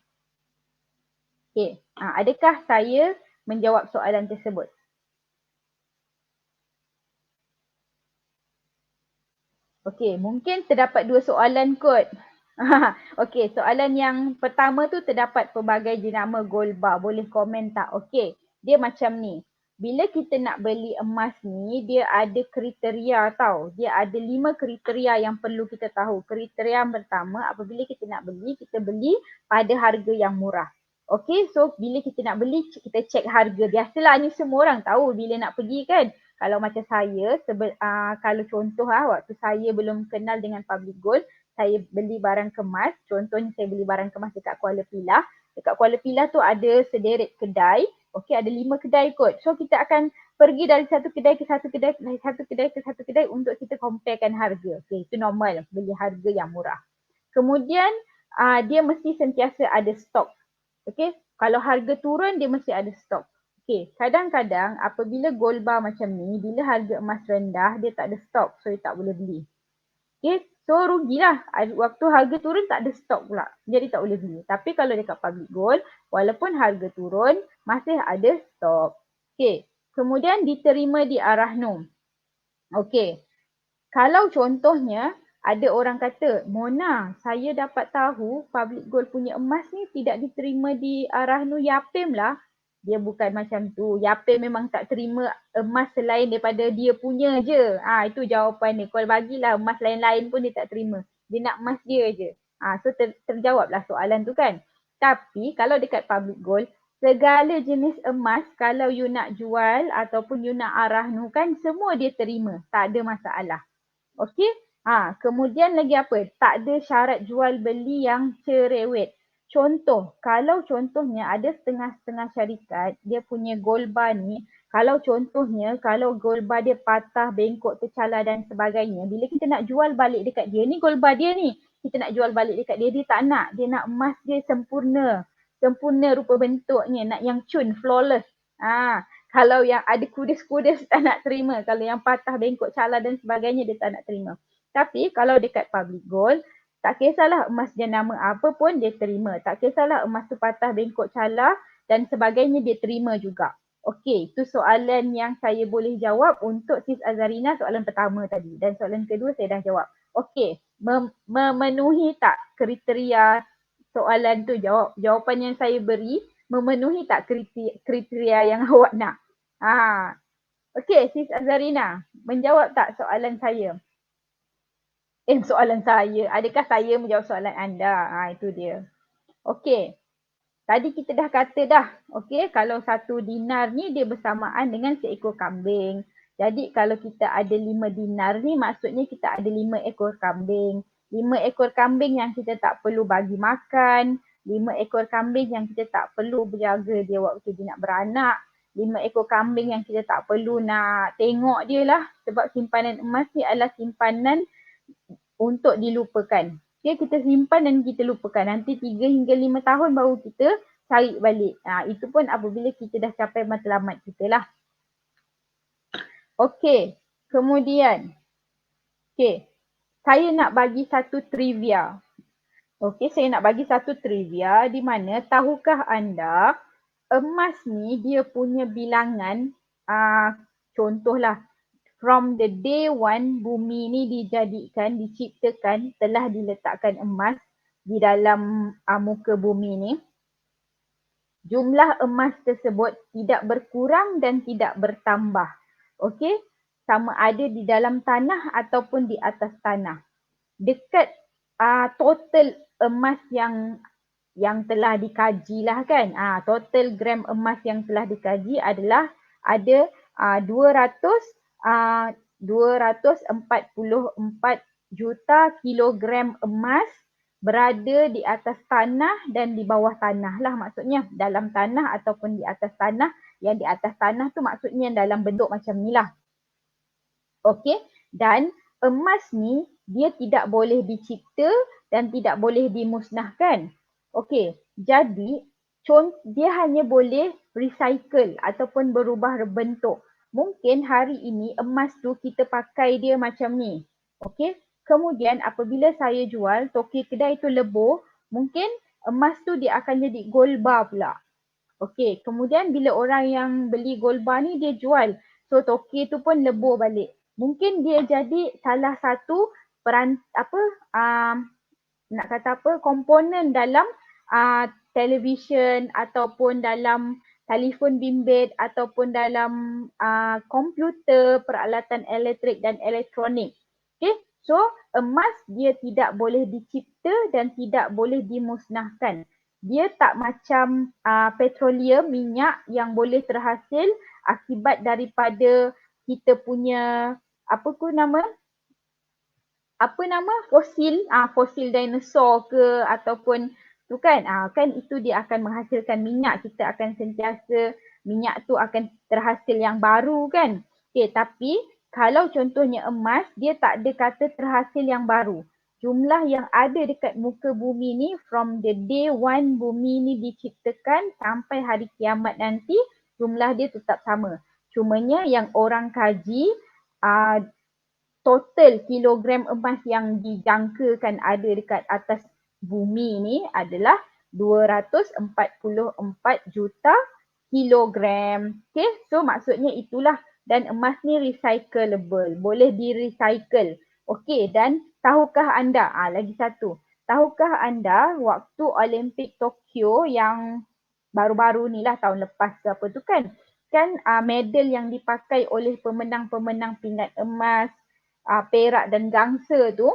Okey, adakah saya menjawab soalan tersebut? Okey, mungkin terdapat 2 soalan kot. Okey, soalan yang pertama tu terdapat pelbagai jenama gold bar. Boleh komen tak? Okey, dia macam ni. Bila kita nak beli emas ni, dia ada kriteria tau. Dia ada 5 kriteria yang perlu kita tahu. Kriteria yang pertama, apabila kita nak beli, kita beli pada harga yang murah. Okey, so bila kita nak beli, kita cek harga. Biasalah ni semua orang tahu bila nak pergi kan. Kalau macam saya, kalau contoh waktu saya belum kenal dengan public gold, saya beli barang kemas. Contohnya saya beli barang kemas dekat Kuala Pilah. Dekat Kuala Pilah tu ada sederet kedai. Okey, ada 5 kedai kot. So kita akan pergi dari satu kedai ke satu kedai, dari satu kedai ke satu kedai untuk kita comparekan harga. Okey, itu normal, beli harga yang murah. Kemudian dia mesti sentiasa ada stok. Okey, kalau harga turun dia mesti ada stok. Okey, kadang-kadang apabila gold bar macam ni, bila harga emas rendah, dia tak ada stok. So, dia tak boleh beli. Okey, so rugilah. Waktu harga turun tak ada stok pula. Jadi tak boleh beli. Tapi kalau dekat public gold, walaupun harga turun, masih ada stok. Okey, kemudian diterima di arah NUM. Okey, kalau contohnya, ada orang kata, Mona, saya dapat tahu public gold punya emas ni tidak diterima di arah NU Yapim lah. Dia bukan macam tu. Yapim memang tak terima emas selain daripada dia punya je. Itu jawapan dia. Kalau bagilah emas lain-lain pun dia tak terima. Dia nak emas dia je. So terjawablah soalan tu kan. Tapi kalau dekat public gold, segala jenis emas kalau you nak jual ataupun you nak arah NU kan, semua dia terima. Tak ada masalah. Okey. Kemudian lagi apa? Tak ada syarat jual beli yang cerewet. Contoh, kalau contohnya ada setengah-setengah syarikat, dia punya gold bar ni, kalau contohnya, kalau gold bar dia patah, bengkok, tercalar dan sebagainya, bila kita nak jual balik dekat dia, ni gold bar dia ni, kita nak jual balik dekat dia, dia tak nak. Dia nak emas dia sempurna. Sempurna rupa bentuknya, nak yang cun, flawless. Kalau yang ada kudus-kudus tak nak terima. Kalau yang patah, bengkok, calar dan sebagainya dia tak nak terima. Tapi kalau dekat public gold, tak kisahlah emas jenama apa pun dia terima. Tak kisahlah emas tu patah, bengkok, calar dan sebagainya dia terima juga. Okey, itu soalan yang saya boleh jawab untuk Sis Azarina soalan pertama tadi. Dan soalan kedua saya dah jawab. Okey, memenuhi tak kriteria soalan tu? Jawapan yang saya beri memenuhi tak kriteria yang awak nak? Okey, Sis Azarina, menjawab tak soalan saya? Soalan saya. Adakah saya menjawab soalan anda? Itu dia. Okey. Tadi kita dah kata dah. Okey, kalau 1 dinar ni dia bersamaan dengan seekor kambing. Jadi kalau kita ada 5 dinar ni maksudnya kita ada 5 ekor kambing. 5 ekor kambing yang kita tak perlu bagi makan. 5 ekor kambing yang kita tak perlu berjaga dia waktu dia nak beranak. 5 ekor kambing yang kita tak perlu nak tengok dia lah. Sebab simpanan emas ni adalah simpanan untuk dilupakan. Okay, kita simpan dan kita lupakan. Nanti 3 hingga 5 tahun baru kita cari balik. Itu pun apabila kita dah capai matlamat kita lah. Okey, kemudian. Okey, saya nak bagi satu trivia. Okey, saya nak bagi satu trivia di mana tahukah anda emas ni dia punya bilangan, contohlah, from the day one bumi ni dijadikan, diciptakan, telah diletakkan emas di dalam muka bumi ni. Jumlah emas tersebut tidak berkurang dan tidak bertambah. Okey, sama ada di dalam tanah ataupun di atas tanah. Dekat total emas yang telah dikaji lah kan. Total gram emas yang telah dikaji adalah ada 244 juta kilogram emas berada di atas tanah dan di bawah tanah lah, maksudnya dalam tanah ataupun di atas tanah. Yang di atas tanah tu maksudnya dalam bentuk macam ni lah. Okey, dan emas ni dia tidak boleh dicipta dan tidak boleh dimusnahkan. Okey, jadi dia hanya boleh recycle ataupun berubah bentuk. Mungkin hari ini emas tu kita pakai dia macam ni. Okey, kemudian apabila saya jual, toki kedai tu lebur, mungkin emas tu dia akan jadi gold bar pula. Okey, kemudian bila orang yang beli gold bar ni dia jual, so toki tu pun lebur balik. Mungkin dia jadi salah satu nak kata apa, komponen dalam televisyen ataupun dalam telefon bimbit ataupun dalam komputer, peralatan elektrik dan elektronik. Okay, so emas dia tidak boleh dicipta dan tidak boleh dimusnahkan. Dia tak macam petroleum, minyak yang boleh terhasil akibat daripada kita punya fosil, fosil dinosaur ke ataupun tu kan, kan itu dia akan menghasilkan minyak, kita akan sentiasa minyak tu akan terhasil yang baru kan. Okay, tapi kalau contohnya emas, dia tak ada kata terhasil yang baru. Jumlah yang ada dekat muka bumi ni from the day one bumi ni diciptakan sampai hari kiamat nanti, jumlah dia tetap sama. Cumanya yang orang kaji total kilogram emas yang dijangkakan ada dekat atas bumi ni adalah 244 juta kilogram. Okay, so maksudnya itulah, dan emas ni recyclable, boleh di-recycle. Okay, dan tahukah anda, lagi satu, tahukah anda waktu Olimpik Tokyo yang baru-baru ni lah, tahun lepas ke apa tu kan, medal yang dipakai oleh pemenang-pemenang pingat emas, perak dan gangsa tu,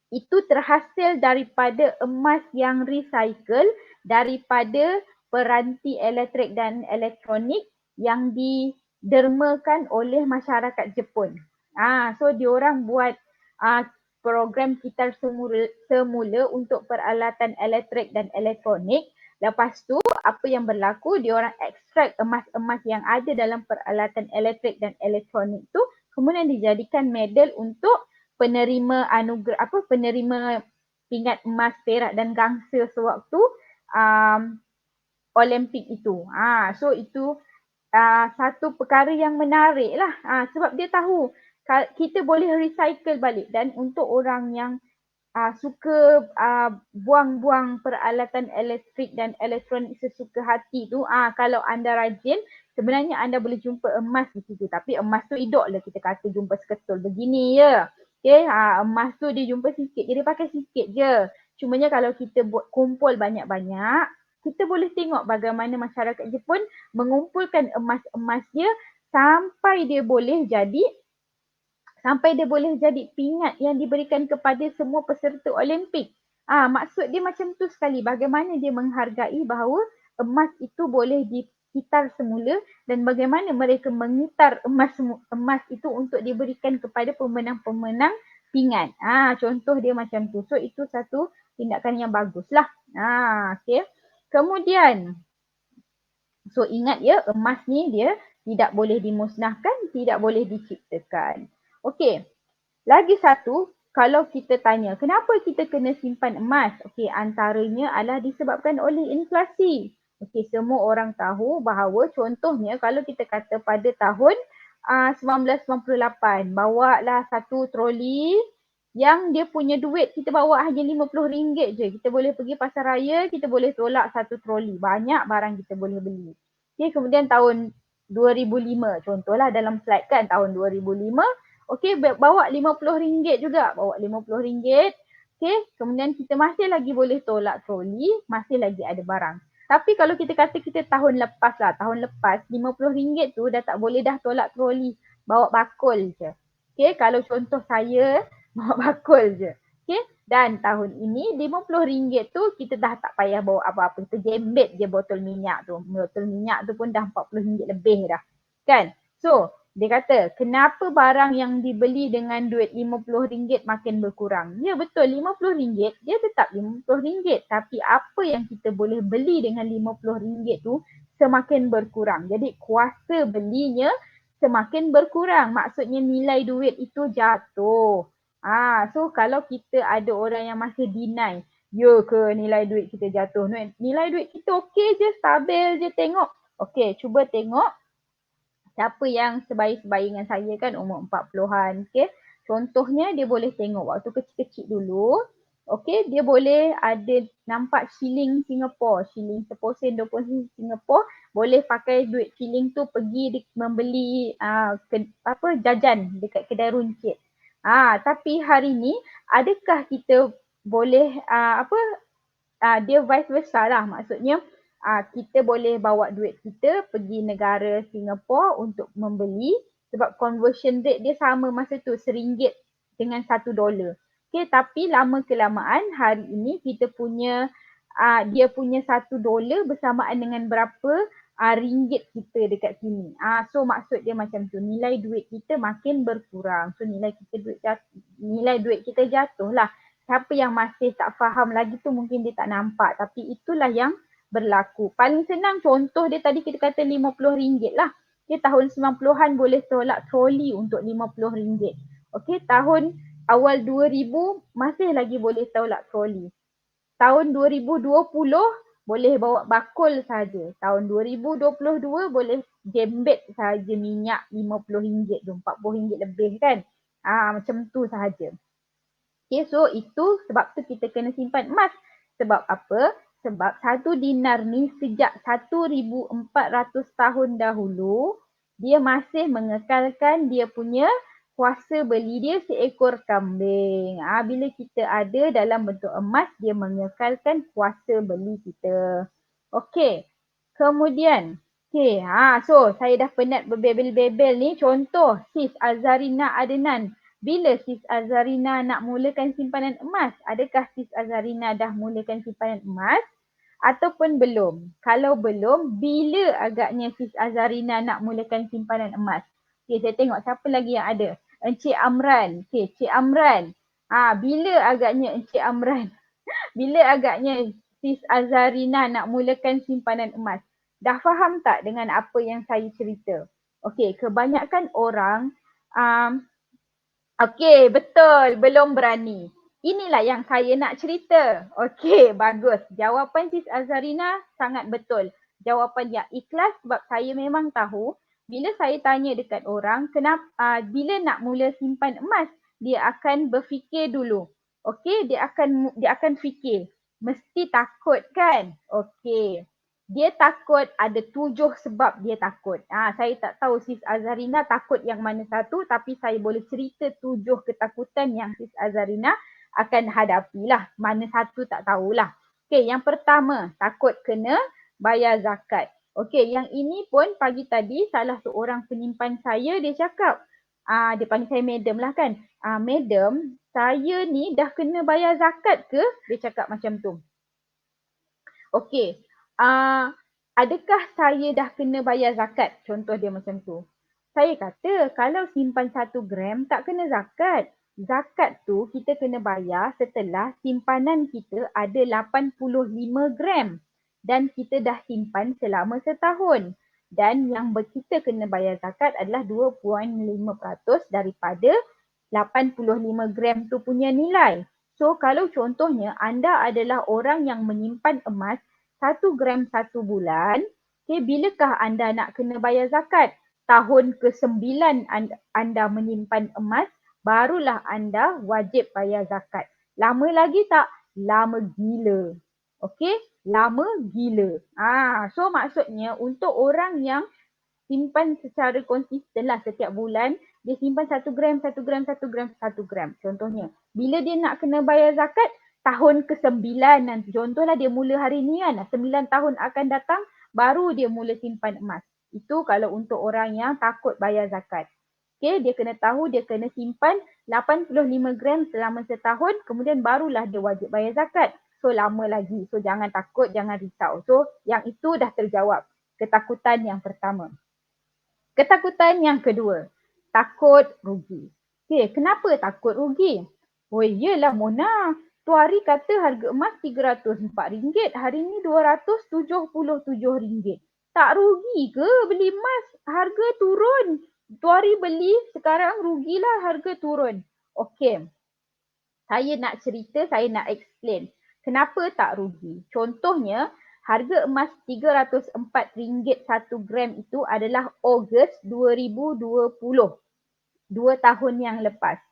itu terhasil daripada emas yang recycle daripada peranti elektrik dan elektronik yang didermakan oleh masyarakat Jepun. So diorang buat program kitar semula untuk peralatan elektrik dan elektronik. Lepas tu apa yang berlaku, diorang ekstrak emas-emas yang ada dalam peralatan elektrik dan elektronik tu, kemudian dijadikan medal untuk penerima penerima pingat emas, perak dan gangsa sewaktu Olimpik itu. So itu satu perkara yang menarik lah, sebab dia tahu kita boleh recycle balik. Dan untuk orang yang suka buang-buang peralatan elektrik dan elektronik sesuka hati tu, kalau anda rajin, sebenarnya anda boleh jumpa emas di situ. Tapi emas tu hidup lah, kita kata jumpa seketul begini je. Okay, emas tu dia jumpa sikit, dia pakai sikit je. Cumanya kalau kita buat kumpul banyak-banyak, kita boleh tengok bagaimana masyarakat Jepun mengumpulkan emas-emas dia sampai dia boleh jadi pingat yang diberikan kepada semua peserta Olimpik. Maksud dia macam tu sekali, bagaimana dia menghargai bahawa emas itu boleh dikitar semula dan bagaimana mereka mengitar emas itu untuk diberikan kepada pemenang-pemenang pingat. Contoh dia macam tu. So itu satu tindakan yang baguslah. Okay. Kemudian, so ingat ya, emas ni dia tidak boleh dimusnahkan, tidak boleh diciptakan. Okey, lagi satu, kalau kita tanya kenapa kita kena simpan emas? Okey, antaranya adalah disebabkan oleh inflasi. Okey, semua orang tahu bahawa contohnya kalau kita kata pada tahun 1998, bawa lah satu troli yang dia punya duit kita bawa hanya RM50 je. Kita boleh pergi pasar raya, kita boleh tolak satu troli. Banyak barang kita boleh beli. Okay, kemudian tahun 2005, contohlah dalam slide kan, tahun 2005, okay, bawa RM50 juga. Bawa RM50. Okay, kemudian kita masih lagi boleh tolak troli, masih lagi ada barang. Tapi kalau kita kata kita tahun lepas RM50 tu dah tak boleh dah tolak troli. Bawa bakul je. Okay, kalau contoh saya, bawa bakul je. Okay? Dan tahun ini RM50 tu kita dah tak payah bawa apa-apa. Kita jembet je botol minyak tu. Botol minyak tu pun dah RM40 lebih dah. Kan? So, dia kata kenapa barang yang dibeli dengan duit RM50 makin berkurang? Ya betul, RM50 dia tetap RM50. Tapi apa yang kita boleh beli dengan RM50 tu semakin berkurang. Jadi kuasa belinya semakin berkurang. Maksudnya nilai duit itu jatuh. So kalau kita ada orang yang masih deny, ya ke nilai duit kita jatuh? Nilai duit kita okey je, stabil je, tengok. Okey, cuba tengok siapa yang sebaya-sebaya dengan saya kan, umur 40-an. Okay. Contohnya dia boleh tengok waktu kecil-kecil dulu. Okay, dia boleh ada nampak shilling Singapore, shilling 10 sen, 20 sen Singapore, boleh pakai duit shilling tu pergi membeli jajan dekat kedai runcit. Tapi hari ni adakah kita boleh dia vice versa lah. Maksudnya kita boleh bawa duit kita pergi negara Singapura untuk membeli sebab conversion rate dia sama masa tu RM1 dengan $1. Okay, tapi lama kelamaan hari ini kita punya dia punya $1 bersamaan dengan berapa ringgit kita dekat sini. So maksud dia macam tu, nilai duit kita makin berkurang. So nilai duit kita jatuh lah. Siapa yang masih tak faham lagi tu mungkin dia tak nampak. Tapi itulah yang berlaku. Paling senang contoh dia tadi kita kata RM50 lah. Okay, tahun 90-an boleh tolak troli untuk RM50. Okay, tahun awal 2000 masih lagi boleh tolak troli. Tahun 2020 boleh bawa bakul saja. Tahun 2022 boleh jembet saja minyak RM50 tu, RM40 lebih kan. Macam tu sahaja. Okay, so itu sebab tu kita kena simpan emas. Sebab apa? Sebab 1 dinar ni sejak 1400 tahun dahulu, dia masih mengekalkan dia punya kuasa beli dia seekor kambing. Bila kita ada dalam bentuk emas, dia mengekalkan kuasa beli kita. Okey. Kemudian, so saya dah penat berbebel-bebel ni. Contoh, Sis Azarina Adenan. Bila Sis Azarina nak mulakan simpanan emas? Adakah Sis Azarina dah mulakan simpanan emas? Ataupun belum? Kalau belum, bila agaknya Sis Azarina nak mulakan simpanan emas? Okay, saya tengok siapa lagi yang ada. Encik Amran. Okay, Encik Amran. Bila agaknya Encik Amran? Bila agaknya Sis Azarina nak mulakan simpanan emas? Dah faham tak dengan apa yang saya cerita? Okay, kebanyakan orang okey, betul. Belum berani. Inilah yang saya nak cerita. Okey, bagus. Jawapan Sis Azarina sangat betul. Jawapan yang ikhlas sebab saya memang tahu bila saya tanya dekat orang kenapa bila nak mula simpan emas, dia akan berfikir dulu. Okey, dia akan fikir. Mesti takut kan? Okey. Dia takut ada 7 sebab dia takut. Saya tak tahu Sis Azarina takut yang mana satu, tapi saya boleh cerita 7 ketakutan yang Sis Azarina akan hadapi lah. Mana satu tak tahulah. Okey, yang pertama, takut kena bayar zakat. Okey, yang ini pun pagi tadi salah seorang penyimpan saya dia cakap, dia panggil saya madam lah kan. Madam, saya ni dah kena bayar zakat ke? Dia cakap macam tu. Okey, adakah saya dah kena bayar zakat? Contoh dia macam tu. Saya kata kalau simpan 1 gram tak kena zakat. Zakat tu kita kena bayar setelah simpanan kita ada 85 gram. Dan kita dah simpan selama setahun. Dan yang kita kena bayar zakat adalah 2.5% daripada 85 gram tu punya nilai. So kalau contohnya anda adalah orang yang menyimpan emas 1 gram 1 bulan, bilakah anda nak kena bayar zakat? Tahun ke-9 anda menyimpan emas, barulah anda wajib bayar zakat. Lama lagi tak? Lama gila. Okey? Lama gila. So maksudnya untuk orang yang simpan secara konsisten lah setiap bulan, dia simpan 1 gram, 1 gram, 1 gram, 1 gram. Contohnya, bila dia nak kena bayar zakat, tahun ke-9 nanti. Contohlah dia mula hari ni kan, 9 tahun akan datang, baru dia mula simpan emas. Itu kalau untuk orang yang takut bayar zakat. Okay, dia kena tahu dia kena simpan 85 gram selama setahun, kemudian barulah dia wajib bayar zakat. So lama lagi. So jangan takut, jangan risau. So yang itu dah terjawab. Ketakutan yang pertama. Ketakutan yang kedua, takut rugi. Okay, kenapa takut rugi? Oh iyalah Mona, tu hari kata harga emas RM304, hari ni RM277. Tak rugi ke beli emas? Harga turun. Tu hari beli, sekarang rugilah harga turun. Okey, saya nak cerita, saya nak explain. Kenapa tak rugi? Contohnya, harga emas RM304 1 gram itu adalah Ogos 2020. 2 tahun yang lepas.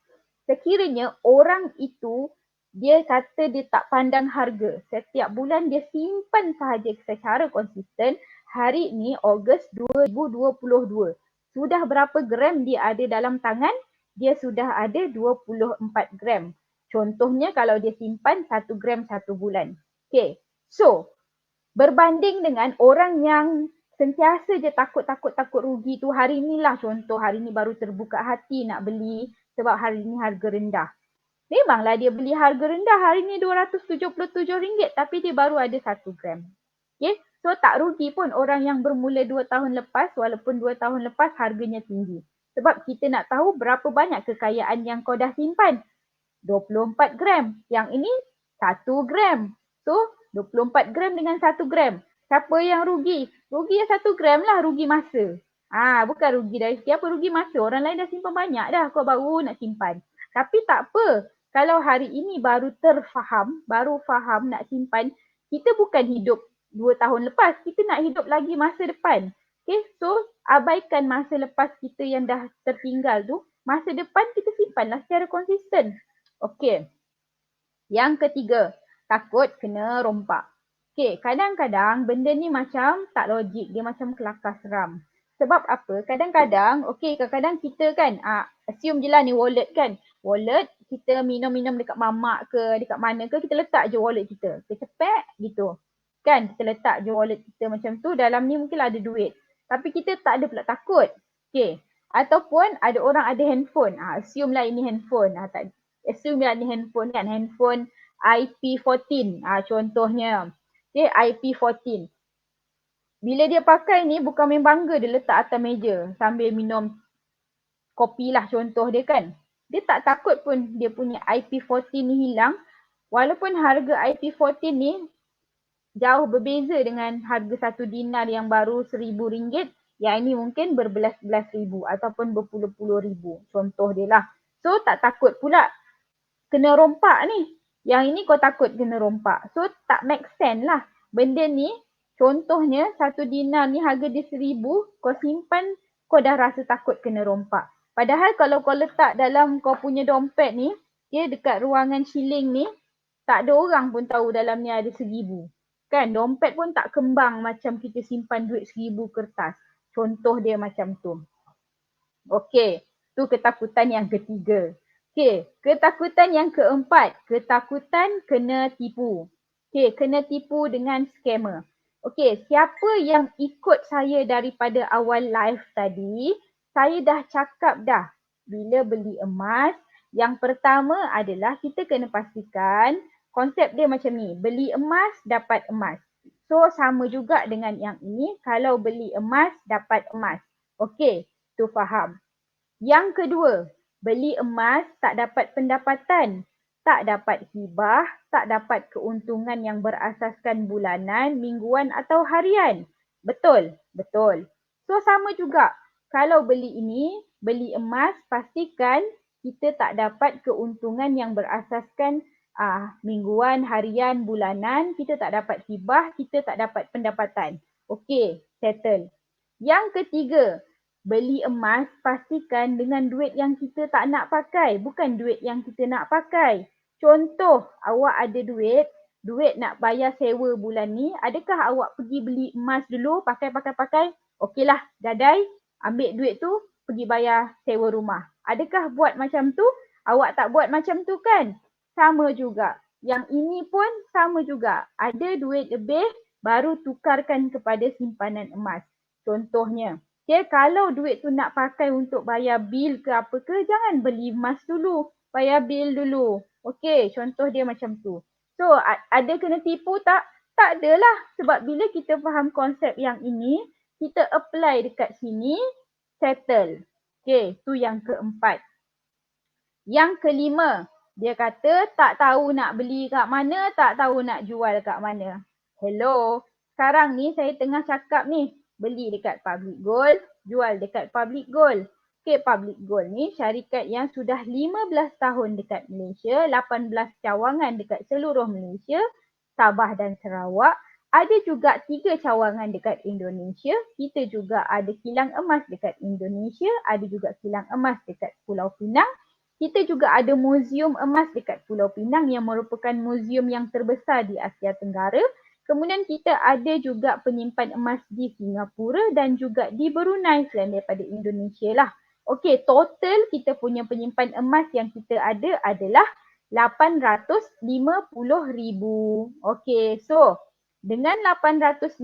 Sekiranya orang itu, dia kata dia tak pandang harga. Setiap bulan dia simpan sahaja secara konsisten. Hari ini Ogos 2022. Sudah berapa gram dia ada dalam tangan? dia sudah ada 24 gram. Contohnya kalau dia simpan 1 gram 1 bulan. Okay, so berbanding dengan orang yang sentiasa je takut rugi tu, hari ni lah contoh, hari ni baru terbuka hati nak beli sebab hari ni harga rendah. Memanglah dia beli harga rendah, hari ni RM277 tapi dia baru ada 1 gram. Okay, so tak rugi pun orang yang bermula 2 tahun lepas walaupun 2 tahun lepas harganya tinggi. Sebab kita nak tahu berapa banyak kekayaan yang kau dah simpan. 24 gram. Yang ini 1 gram. So 24 gram dengan 1 gram. Siapa yang rugi? Rugi yang 1 gram lah, rugi masa. Bukan rugi dari segi apa, rugi masa. Orang lain dah simpan banyak dah, kau baru nak simpan. Tapi tak apa. Kalau hari ini baru faham nak simpan, kita bukan hidup 2 tahun lepas, kita nak hidup lagi masa depan. Okay, so abaikan masa lepas kita yang dah tertinggal tu, masa depan kita simpanlah secara konsisten. Okey. Yang ketiga, takut kena rompak. Okey, kadang-kadang benda ni macam tak logik, dia macam kelakar seram. Sebab apa? Kadang-kadang, kadang-kadang kita kan, assume je lah ni wallet kan. Wallet, kita minum-minum dekat mamak ke, dekat mana ke, kita letak je wallet kita. Kecepek gitu. Kan, kita letak je wallet kita macam tu, dalam ni mungkin ada duit. Tapi kita tak ada pula takut. Okey. Ataupun ada orang ada handphone. Assume lah ini handphone. Assume lah ni handphone kan. Handphone IP14 contohnya. Okay, IP14. Bila dia pakai ni bukan main bangga dia letak atas meja sambil minum kopi lah contoh dia kan. Dia tak takut pun dia punya IP14 ni hilang. Walaupun harga IP14 ni jauh berbeza dengan harga 1 dinar yang baru RM1,000. Yang ini mungkin berbelas-belas ribu ataupun berpuluh-puluh ribu. Contoh dia lah. So tak takut pula kena rompak ni. Yang ini kau takut kena rompak. So tak make sense lah. Benda ni contohnya 1 dinar ni harga dia RM1,000. Kau simpan, kau dah rasa takut kena rompak. Padahal kalau kau letak dalam kau punya dompet ni, dekat ruangan shilling ni, tak ada orang pun tahu dalam ni ada RM1,000. Kan, dompet pun tak kembang macam kita simpan duit RM1,000 kertas. Contoh dia macam tu. Okey, tu ketakutan yang ketiga. Okey, ketakutan yang keempat, ketakutan kena tipu. Okey, kena tipu dengan scammer. Okey, siapa yang ikut saya daripada awal live tadi, saya dah cakap dah, bila beli emas, yang pertama adalah kita kena pastikan konsep dia macam ni, beli emas dapat emas. So sama juga dengan yang ini, kalau beli emas dapat emas. Okey, tu faham. Yang kedua, beli emas tak dapat pendapatan, tak dapat hibah, tak dapat keuntungan yang berasaskan bulanan, mingguan atau harian. Betul? Betul. So sama juga, kalau beli ini, beli emas, pastikan kita tak dapat keuntungan yang berasaskan mingguan, harian, bulanan, kita tak dapat hibah, kita tak dapat pendapatan. Okey, settle. Yang ketiga, beli emas pastikan dengan duit yang kita tak nak pakai, bukan duit yang kita nak pakai. Contoh, awak ada duit nak bayar sewa bulan ni, adakah awak pergi beli emas dulu, pakai. Okeylah, gadai, ambil duit tu, pergi bayar sewa rumah. Adakah buat macam tu? Awak tak buat macam tu kan? Sama juga. Yang ini pun sama juga. Ada duit lebih, baru tukarkan kepada simpanan emas. Contohnya, kalau duit tu nak pakai untuk bayar bil ke apa ke, jangan beli emas dulu. Bayar bil dulu. Okey, contoh dia macam tu. So, ada kena tipu tak? Tak adalah. Sebab bila kita faham konsep yang ini, kita apply dekat sini, settle. Okey, tu yang keempat. Yang kelima, dia kata tak tahu nak beli kat mana, tak tahu nak jual kat mana. Hello, sekarang ni saya tengah cakap ni, beli dekat Public Gold, jual dekat Public Gold. Okay, Public Gold ni syarikat yang sudah 15 tahun dekat Malaysia, 18 cawangan dekat seluruh Malaysia, Sabah dan Sarawak. Ada juga 3 cawangan dekat Indonesia. Kita juga ada kilang emas dekat Indonesia, ada juga kilang emas dekat Pulau Pinang. Kita juga ada muzium emas dekat Pulau Pinang yang merupakan muzium yang terbesar di Asia Tenggara. Kemudian kita ada juga penyimpan emas di Singapura dan juga di Brunei selain daripada Indonesia lah. Okey, total kita punya penyimpan emas yang kita ada adalah 850,000. Okey, so dengan 850,000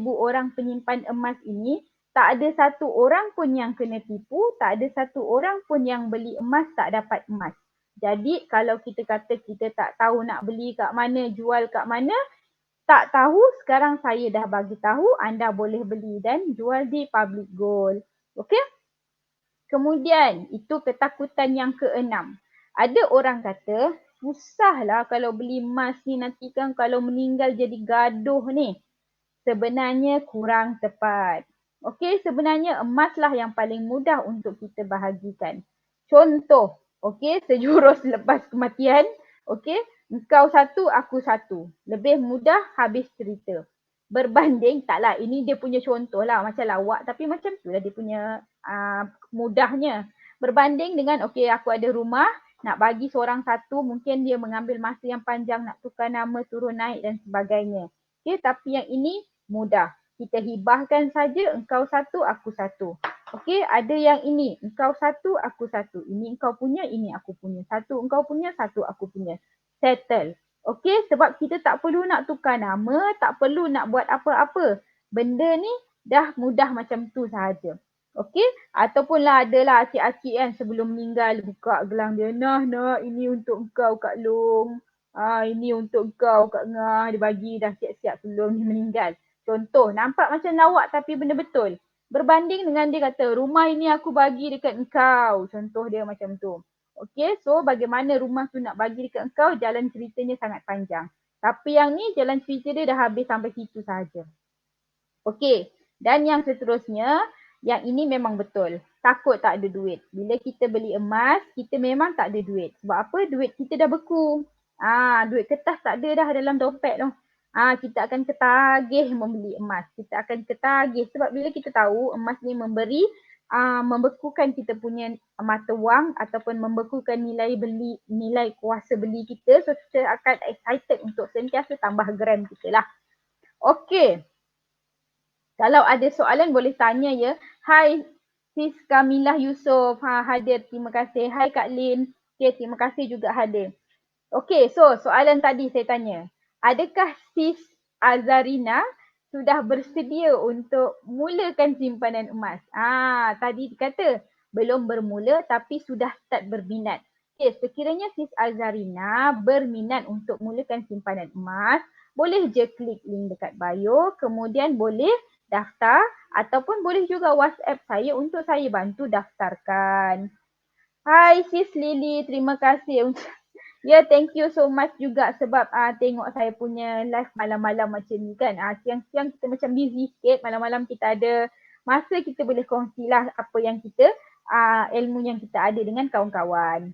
orang penyimpan emas ini, tak ada satu orang pun yang kena tipu, tak ada satu orang pun yang beli emas tak dapat emas. Jadi kalau kita kata kita tak tahu nak beli kat mana, jual kat mana, tak tahu, sekarang saya dah bagi tahu anda boleh beli dan jual di public gold. Okey? Kemudian, itu ketakutan yang keenam. Ada orang kata, susahlah kalau beli emas ni, nanti kan kalau meninggal jadi gaduh ni. Sebenarnya kurang tepat. Okey, sebenarnya emaslah yang paling mudah untuk kita bahagikan. Contoh, okey, sejurus lepas kematian, okey, engkau satu, aku satu. Lebih mudah, habis cerita. Berbanding, taklah, ini dia punya contoh lah, macam lawak, tapi macam tu lah dia punya mudahnya. Berbanding dengan, okey, aku ada rumah, nak bagi seorang satu, mungkin dia mengambil masa yang panjang nak tukar nama, turun naik dan sebagainya. Okey, tapi yang ini mudah. Kita hibahkan saja, engkau satu, aku satu. Okey, ada yang ini, engkau satu, aku satu. Ini engkau punya, ini aku punya. Satu engkau punya, satu aku punya. Settle. Okey, sebab kita tak perlu nak tukar nama, tak perlu nak buat apa-apa. Benda ni dah mudah macam tu sahaja. Okey, ataupun lah adalah acik-acik kan sebelum meninggal buka gelang dia. Nah, ini untuk engkau Kak Long. Ini untuk engkau Kak Ngah. Dia bagi dah siap-siap sebelum dia meninggal. Contoh, nampak macam lawak tapi benda betul. Berbanding dengan dia kata, rumah ini aku bagi dekat engkau. Contoh dia macam tu. Okey, so bagaimana rumah tu nak bagi dekat engkau, jalan ceritanya sangat panjang. Tapi yang ni jalan cerita dia dah habis sampai situ saja. Okey, dan yang seterusnya, yang ini memang betul. Takut tak ada duit. Bila kita beli emas, kita memang tak ada duit. Sebab apa? Duit kita dah beku. Duit kertas tak ada dah dalam dompet tu. Kita akan ketagih membeli emas. Kita akan ketagih. Sebab bila kita tahu emas ni memberi, membekukan kita punya mata wang ataupun membekukan nilai beli, nilai kuasa beli kita. So, kita akan excited untuk sentiasa tambah gram kita lah. Okey. Kalau ada soalan boleh tanya ya. Hai Sis Kamilah Yusof, hadir, terima kasih. Hai Kak Lin, okay, terima kasih juga hadir. Okey, so soalan tadi saya tanya. Adakah Sis Azarina sudah bersedia untuk mulakan simpanan emas? Tadi kata belum bermula tapi sudah start berminat. Okey, sekiranya Sis Azarina berminat untuk mulakan simpanan emas, boleh je klik link dekat bio, kemudian boleh daftar ataupun boleh juga WhatsApp saya untuk saya bantu daftarkan. Hai Sis Lily, terima kasih. Ya, thank you so much juga sebab tengok saya punya live malam-malam macam ni kan. Siang-siang kita macam busy sikit, malam-malam kita ada masa kita boleh kongsilah apa yang kita, ilmu yang kita ada dengan kawan-kawan.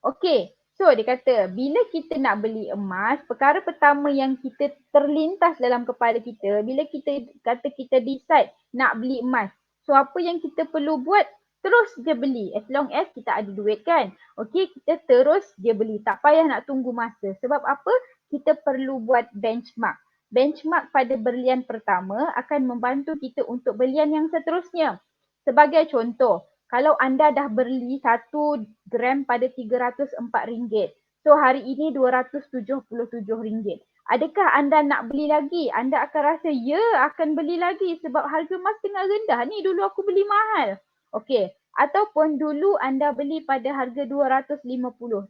Okey, so dia kata bila kita nak beli emas, perkara pertama yang kita terlintas dalam kepala kita, bila kita kata kita decide nak beli emas, so apa yang kita perlu buat? Terus je beli as long as kita ada duit kan. Okey, kita terus je beli. Tak payah nak tunggu masa. Sebab apa? Kita perlu buat benchmark. Benchmark pada berlian pertama akan membantu kita untuk berlian yang seterusnya. Sebagai contoh, kalau anda dah beli 1 gram pada RM304, so hari ini RM277. Adakah anda nak beli lagi? Anda akan rasa, ya akan beli lagi sebab harga emas tengah rendah ni, dulu aku beli mahal. Okey, ataupun dulu anda beli pada harga 250,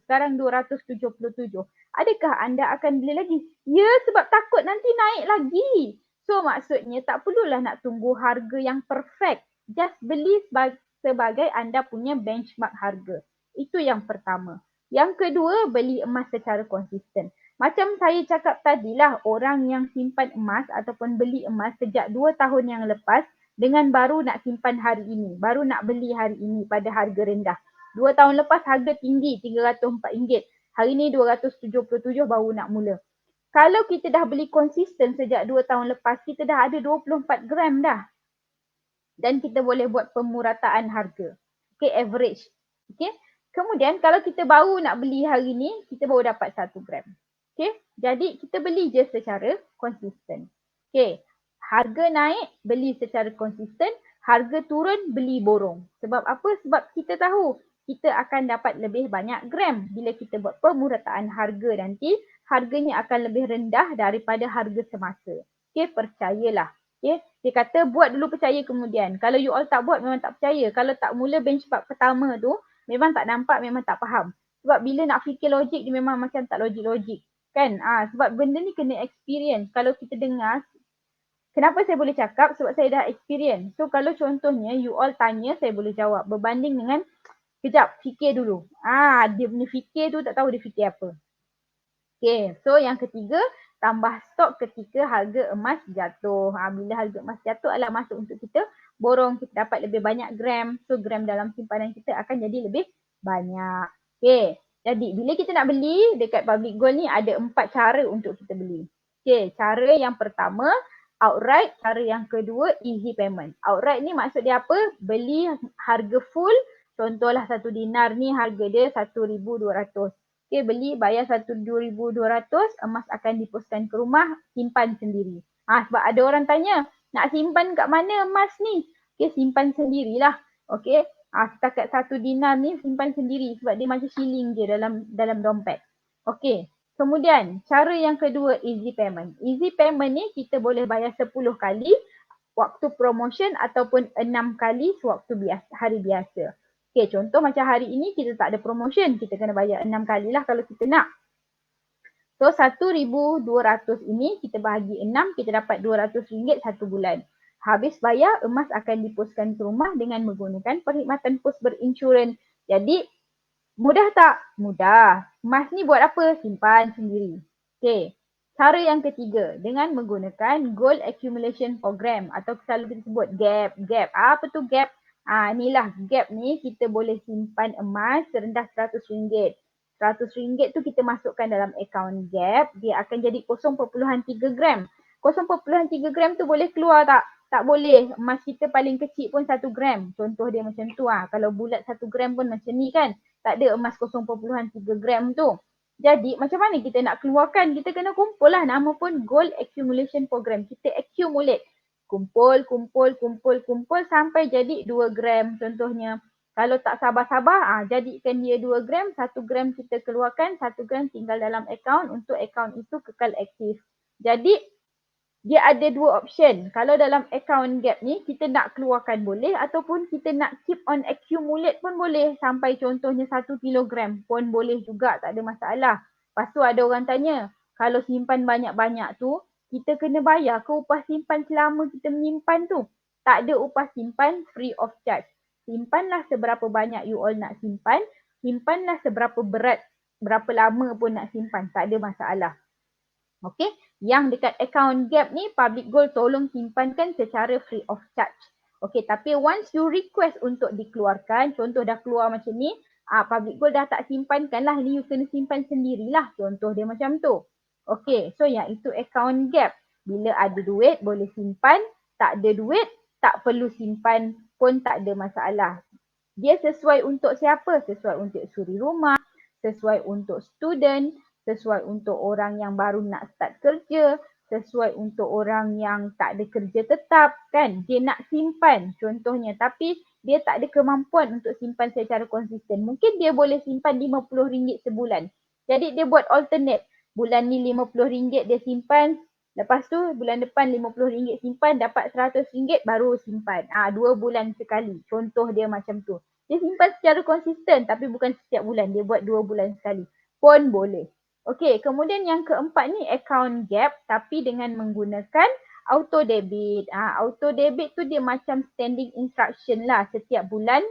sekarang 277. Adakah anda akan beli lagi? Ya, sebab takut nanti naik lagi. So maksudnya tak perlulah nak tunggu harga yang perfect. Just beli sebagai anda punya benchmark harga. Itu yang pertama. Yang kedua, beli emas secara konsisten. Macam saya cakap tadilah, orang yang simpan emas ataupun beli emas sejak 2 tahun yang lepas, dengan baru nak simpan hari ini, baru nak beli hari ini pada harga rendah. 2 tahun lepas harga tinggi RM304, hari ini 277 baru nak mula. Kalau kita dah beli konsisten sejak 2 tahun lepas, kita dah ada 24 gram dah. Dan kita boleh buat pemurataan harga. Okay, average. Okay. Kemudian kalau kita baru nak beli hari ni, kita baru dapat 1 gram. Okay, jadi kita beli je secara konsisten. Okay. Harga naik, beli secara konsisten. Harga turun, beli borong. Sebab apa? Sebab kita tahu kita akan dapat lebih banyak gram. Bila kita buat pemurataan harga nanti, harganya akan lebih rendah daripada harga semasa. Okay, percayalah. Okay, dia kata buat dulu percaya kemudian. Kalau you all tak buat memang tak percaya. Kalau tak mula benchmark pertama tu, memang tak nampak, memang tak faham. Sebab bila nak fikir logik, dia memang macam tak logik-logik. Kan? Sebab benda ni kena experience. Kalau kita dengar, kenapa saya boleh cakap? Sebab saya dah experience. So kalau contohnya you all tanya, saya boleh jawab. Berbanding dengan, kejap, fikir dulu. Dia punya fikir tu tak tahu dia fikir apa. Okay, so yang ketiga, tambah stok ketika harga emas jatuh. Bila harga emas jatuh adalah masuk untuk kita borong, kita dapat lebih banyak gram. So gram dalam simpanan kita akan jadi lebih banyak. Okay, jadi bila kita nak beli dekat Public Gold ni ada 4 cara untuk kita beli. Okay, cara yang pertama outright, cara yang kedua easy payment. Outright ni maksud dia apa? Beli harga full, contohlah 1 dinar ni harga dia 1,200. Okay, beli bayar 1,200, emas akan dipuskan ke rumah, simpan sendiri. Sebab ada orang tanya, nak simpan kat mana emas ni? Okay, simpan sendirilah. Okay, setakat 1 dinar ni simpan sendiri sebab dia macam shilling je dalam dompet. Okay, kemudian cara yang kedua easy payment. Easy payment ni kita boleh bayar 10 kali waktu promotion ataupun 6 kali sewaktu hari biasa. Okay, contoh macam hari ini kita tak ada promotion. Kita kena bayar 6 kali lah kalau kita nak. So, 1,200 ini kita bahagi 6, kita dapat RM200 satu bulan. Habis bayar, emas akan dipuskan ke rumah dengan menggunakan perkhidmatan pos berinsurans. Jadi, mudah tak? Mudah. Emas ni buat apa? Simpan sendiri. Okay. Cara yang ketiga, dengan menggunakan Gold Accumulation Program atau selalu kita sebut GAP. GAP. Apa tu GAP? Inilah GAP ni kita boleh simpan emas serendah RM100. RM100 tu kita masukkan dalam akaun GAP, dia akan jadi 0.3 gram. 0.3 gram tu boleh keluar tak? Tak boleh. Emas kita paling kecil pun 1 gram. Contoh dia macam tu. Kalau bulat 1 gram pun macam ni kan. Tak ada emas 0.3 gram tu. Jadi macam mana kita nak keluarkan? Kita kena kumpul lah. Nama pun Gold Accumulation Program. Kita accumulate. Kumpul sampai jadi 2 gram contohnya. Kalau tak sabar-sabar, jadikan dia 2 gram, 1 gram kita keluarkan, 1 gram tinggal dalam akaun untuk akaun itu kekal aktif. Jadi dia ada 2 option. Kalau dalam akaun GAP ni kita nak keluarkan boleh ataupun kita nak keep on accumulate pun boleh. Sampai contohnya 1 kilogram pun boleh juga, tak ada masalah. Lepas tu ada orang tanya, kalau simpan banyak-banyak tu, kita kena bayar ke upah simpan selama kita menyimpan tu? Tak ada upah simpan, free of charge. Simpanlah seberapa banyak you all nak simpan. Simpanlah seberapa berat, berapa lama pun nak simpan. Tak ada masalah. Okay, yang dekat account GAP ni, Public Gold tolong simpankan secara free of charge. Okay, tapi once you request untuk dikeluarkan, contoh dah keluar macam ni, Public Gold dah tak simpankan lah. Ni you kena simpan sendirilah. Contoh dia macam tu. Okay, so yang itu account GAP. Bila ada duit, boleh simpan. Tak ada duit, tak perlu simpan pun tak ada masalah. Dia sesuai untuk siapa? Sesuai untuk suri rumah, sesuai untuk student, sesuai untuk orang yang baru nak start kerja, sesuai untuk orang yang tak ada kerja tetap kan. Dia nak simpan contohnya tapi dia tak ada kemampuan untuk simpan secara konsisten. Mungkin dia boleh simpan RM50 sebulan. Jadi dia buat alternate. Bulan ni RM50 dia simpan. Lepas tu bulan depan RM50 simpan, dapat RM100 baru simpan. 2 bulan sekali. Contoh dia macam tu. Dia simpan secara konsisten tapi bukan setiap bulan. Dia buat 2 bulan sekali. Pun boleh. Okey, kemudian yang keempat ni account GAP tapi dengan menggunakan auto debit. Auto debit tu dia macam standing instruction lah. Setiap bulan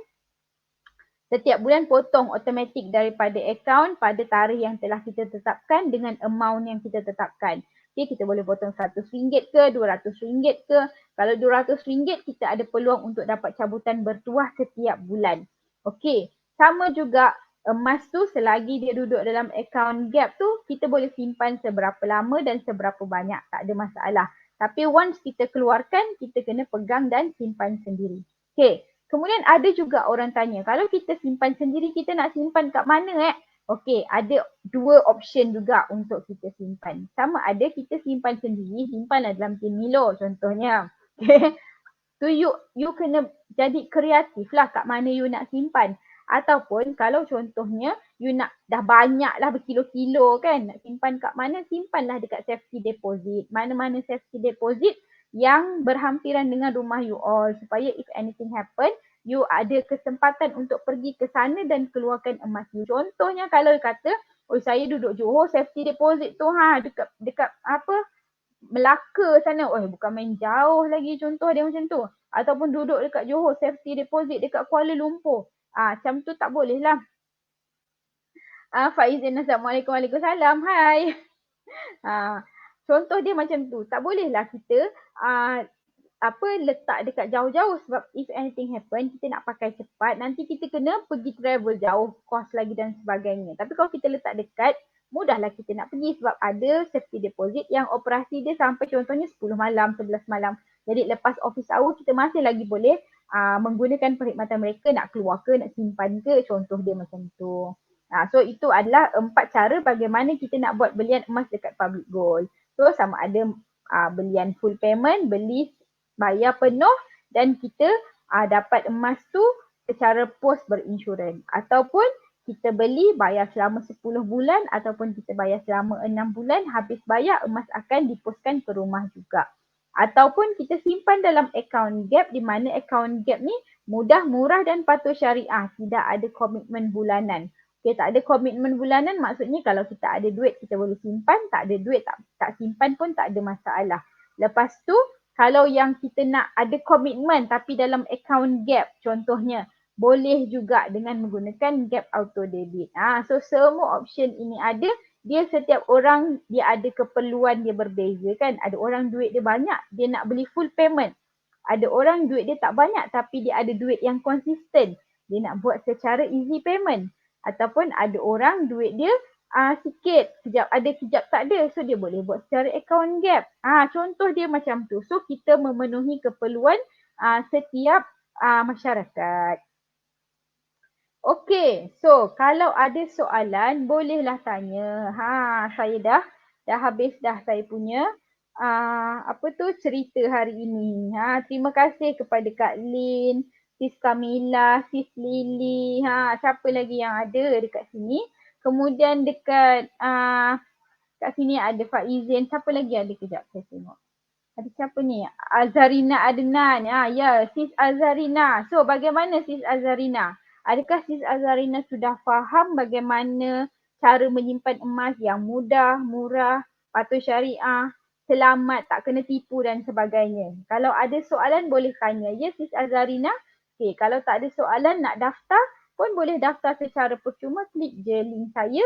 potong automatik daripada akaun pada tarikh yang telah kita tetapkan dengan amount yang kita tetapkan. Okay, kita boleh potong RM100 ke, RM200 ke. Kalau RM200 kita ada peluang untuk dapat cabutan bertuah setiap bulan. Okey, sama juga emas tu selagi dia duduk dalam akaun GAP tu, kita boleh simpan seberapa lama dan seberapa banyak. Tak ada masalah. Tapi once kita keluarkan, kita kena pegang dan simpan sendiri. Okay. Kemudian ada juga orang tanya, kalau kita simpan sendiri, kita nak simpan kat mana? Okey, ada 2 option juga untuk kita simpan. Sama ada kita simpan sendiri, simpanlah dalam tin Milo contohnya. Okay. So you kena jadi kreatif lah kat mana you nak simpan. Ataupun kalau contohnya you nak dah banyak lah berkilo-kilo kan, nak simpan kat mana, simpanlah dekat safety deposit. Mana-mana safety deposit yang berhampiran dengan rumah you all, supaya if anything happen, you ada kesempatan untuk pergi ke sana dan keluarkan emas you. Contohnya kalau kata, oh saya duduk Johor, safety deposit tu dekat apa, Melaka sana, oh bukan main jauh lagi, contoh dia macam tu. Ataupun duduk dekat Johor, safety deposit dekat Kuala Lumpur. Macam tu tak boleh lah. Faizin, Assalamualaikum. Waalaikumsalam. Hai. Contoh dia macam tu. Tak boleh lah kita letak dekat jauh-jauh, sebab if anything happen, kita nak pakai cepat, nanti kita kena pergi travel jauh, cost lagi dan sebagainya. Tapi kalau kita letak dekat, mudahlah kita nak pergi sebab ada safety deposit yang operasi dia sampai contohnya 10 malam, 11 malam. Jadi lepas office hour kita masih lagi boleh menggunakan perkhidmatan mereka, nak keluar ke, nak simpan ke, contoh dia macam tu. So itu adalah 4 cara bagaimana kita nak buat belian emas dekat public gold. So sama ada belian full payment, beli bayar penuh dan kita dapat emas tu secara pos berinsurans, ataupun kita beli bayar selama 10 bulan ataupun kita bayar selama 6 bulan, habis bayar emas akan diposkan ke rumah juga. Ataupun kita simpan dalam account gap, di mana account gap ni mudah, murah dan patuh syariah, tidak ada komitmen bulanan. Okay, tak ada komitmen bulanan maksudnya kalau kita ada duit kita boleh simpan, tak ada duit tak simpan pun tak ada masalah. Lepas tu kalau yang kita nak ada komitmen tapi dalam account gap contohnya, boleh juga dengan menggunakan gap auto debit. So semua option ini ada. Dia setiap orang dia ada keperluan dia berbeza kan. Ada orang duit dia banyak, dia nak beli full payment. Ada orang duit dia tak banyak tapi dia ada duit yang konsisten. Dia nak buat secara easy payment. Ataupun ada orang duit dia sikit, kejap ada kejap tak ada, so dia boleh buat secara account gap. Contoh dia macam tu. So kita memenuhi keperluan setiap masyarakat. Okey, so kalau ada soalan bolehlah tanya. Saya dah habis dah saya punya cerita hari ini. Terima kasih kepada Kak Lin, Sis Kamila, Sis Lily, siapa lagi yang ada dekat sini. Kemudian dekat kat sini ada Faizin, siapa lagi ada, kejap saya tengok. Ada siapa ni? Azarina Adnan. Ya, Sis Azarina. So, bagaimana Sis Azarina? Adakah Sis Azarina sudah faham bagaimana cara menyimpan emas yang mudah, murah, patuh syariah, selamat, tak kena tipu dan sebagainya? Kalau ada soalan boleh tanya. Ya, Sis Azarina? Okay, kalau tak ada soalan nak daftar pun boleh daftar secara percuma. Klik je link saya.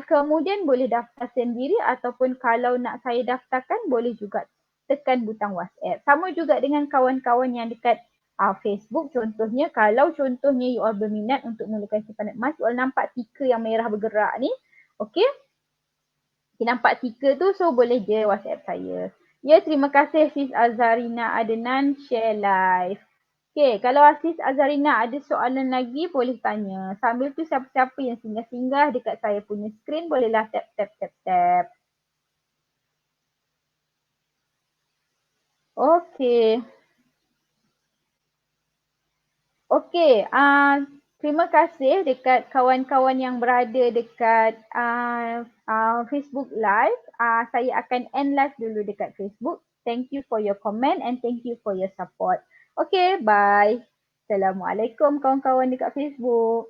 Kemudian boleh daftar sendiri ataupun kalau nak saya daftarkan boleh juga tekan butang WhatsApp. Sama juga dengan kawan-kawan yang dekat Facebook. Contohnya, kalau contohnya you all berminat untuk mulakan simpanan emas, you all nampak tika yang merah bergerak ni. Okay? Nampak tika tu, so boleh je WhatsApp saya. Ya, terima kasih Sis Azarina Adnan share live. Okay, kalau Sis Azarina ada soalan lagi boleh tanya. Sambil tu siapa-siapa yang singgah-singgah dekat saya punya screen bolehlah tap. Okay. Okey, terima kasih dekat kawan-kawan yang berada dekat Facebook Live. Saya akan end live dulu dekat Facebook. Thank you for your comment and thank you for your support. Okay, bye. Assalamualaikum kawan-kawan dekat Facebook.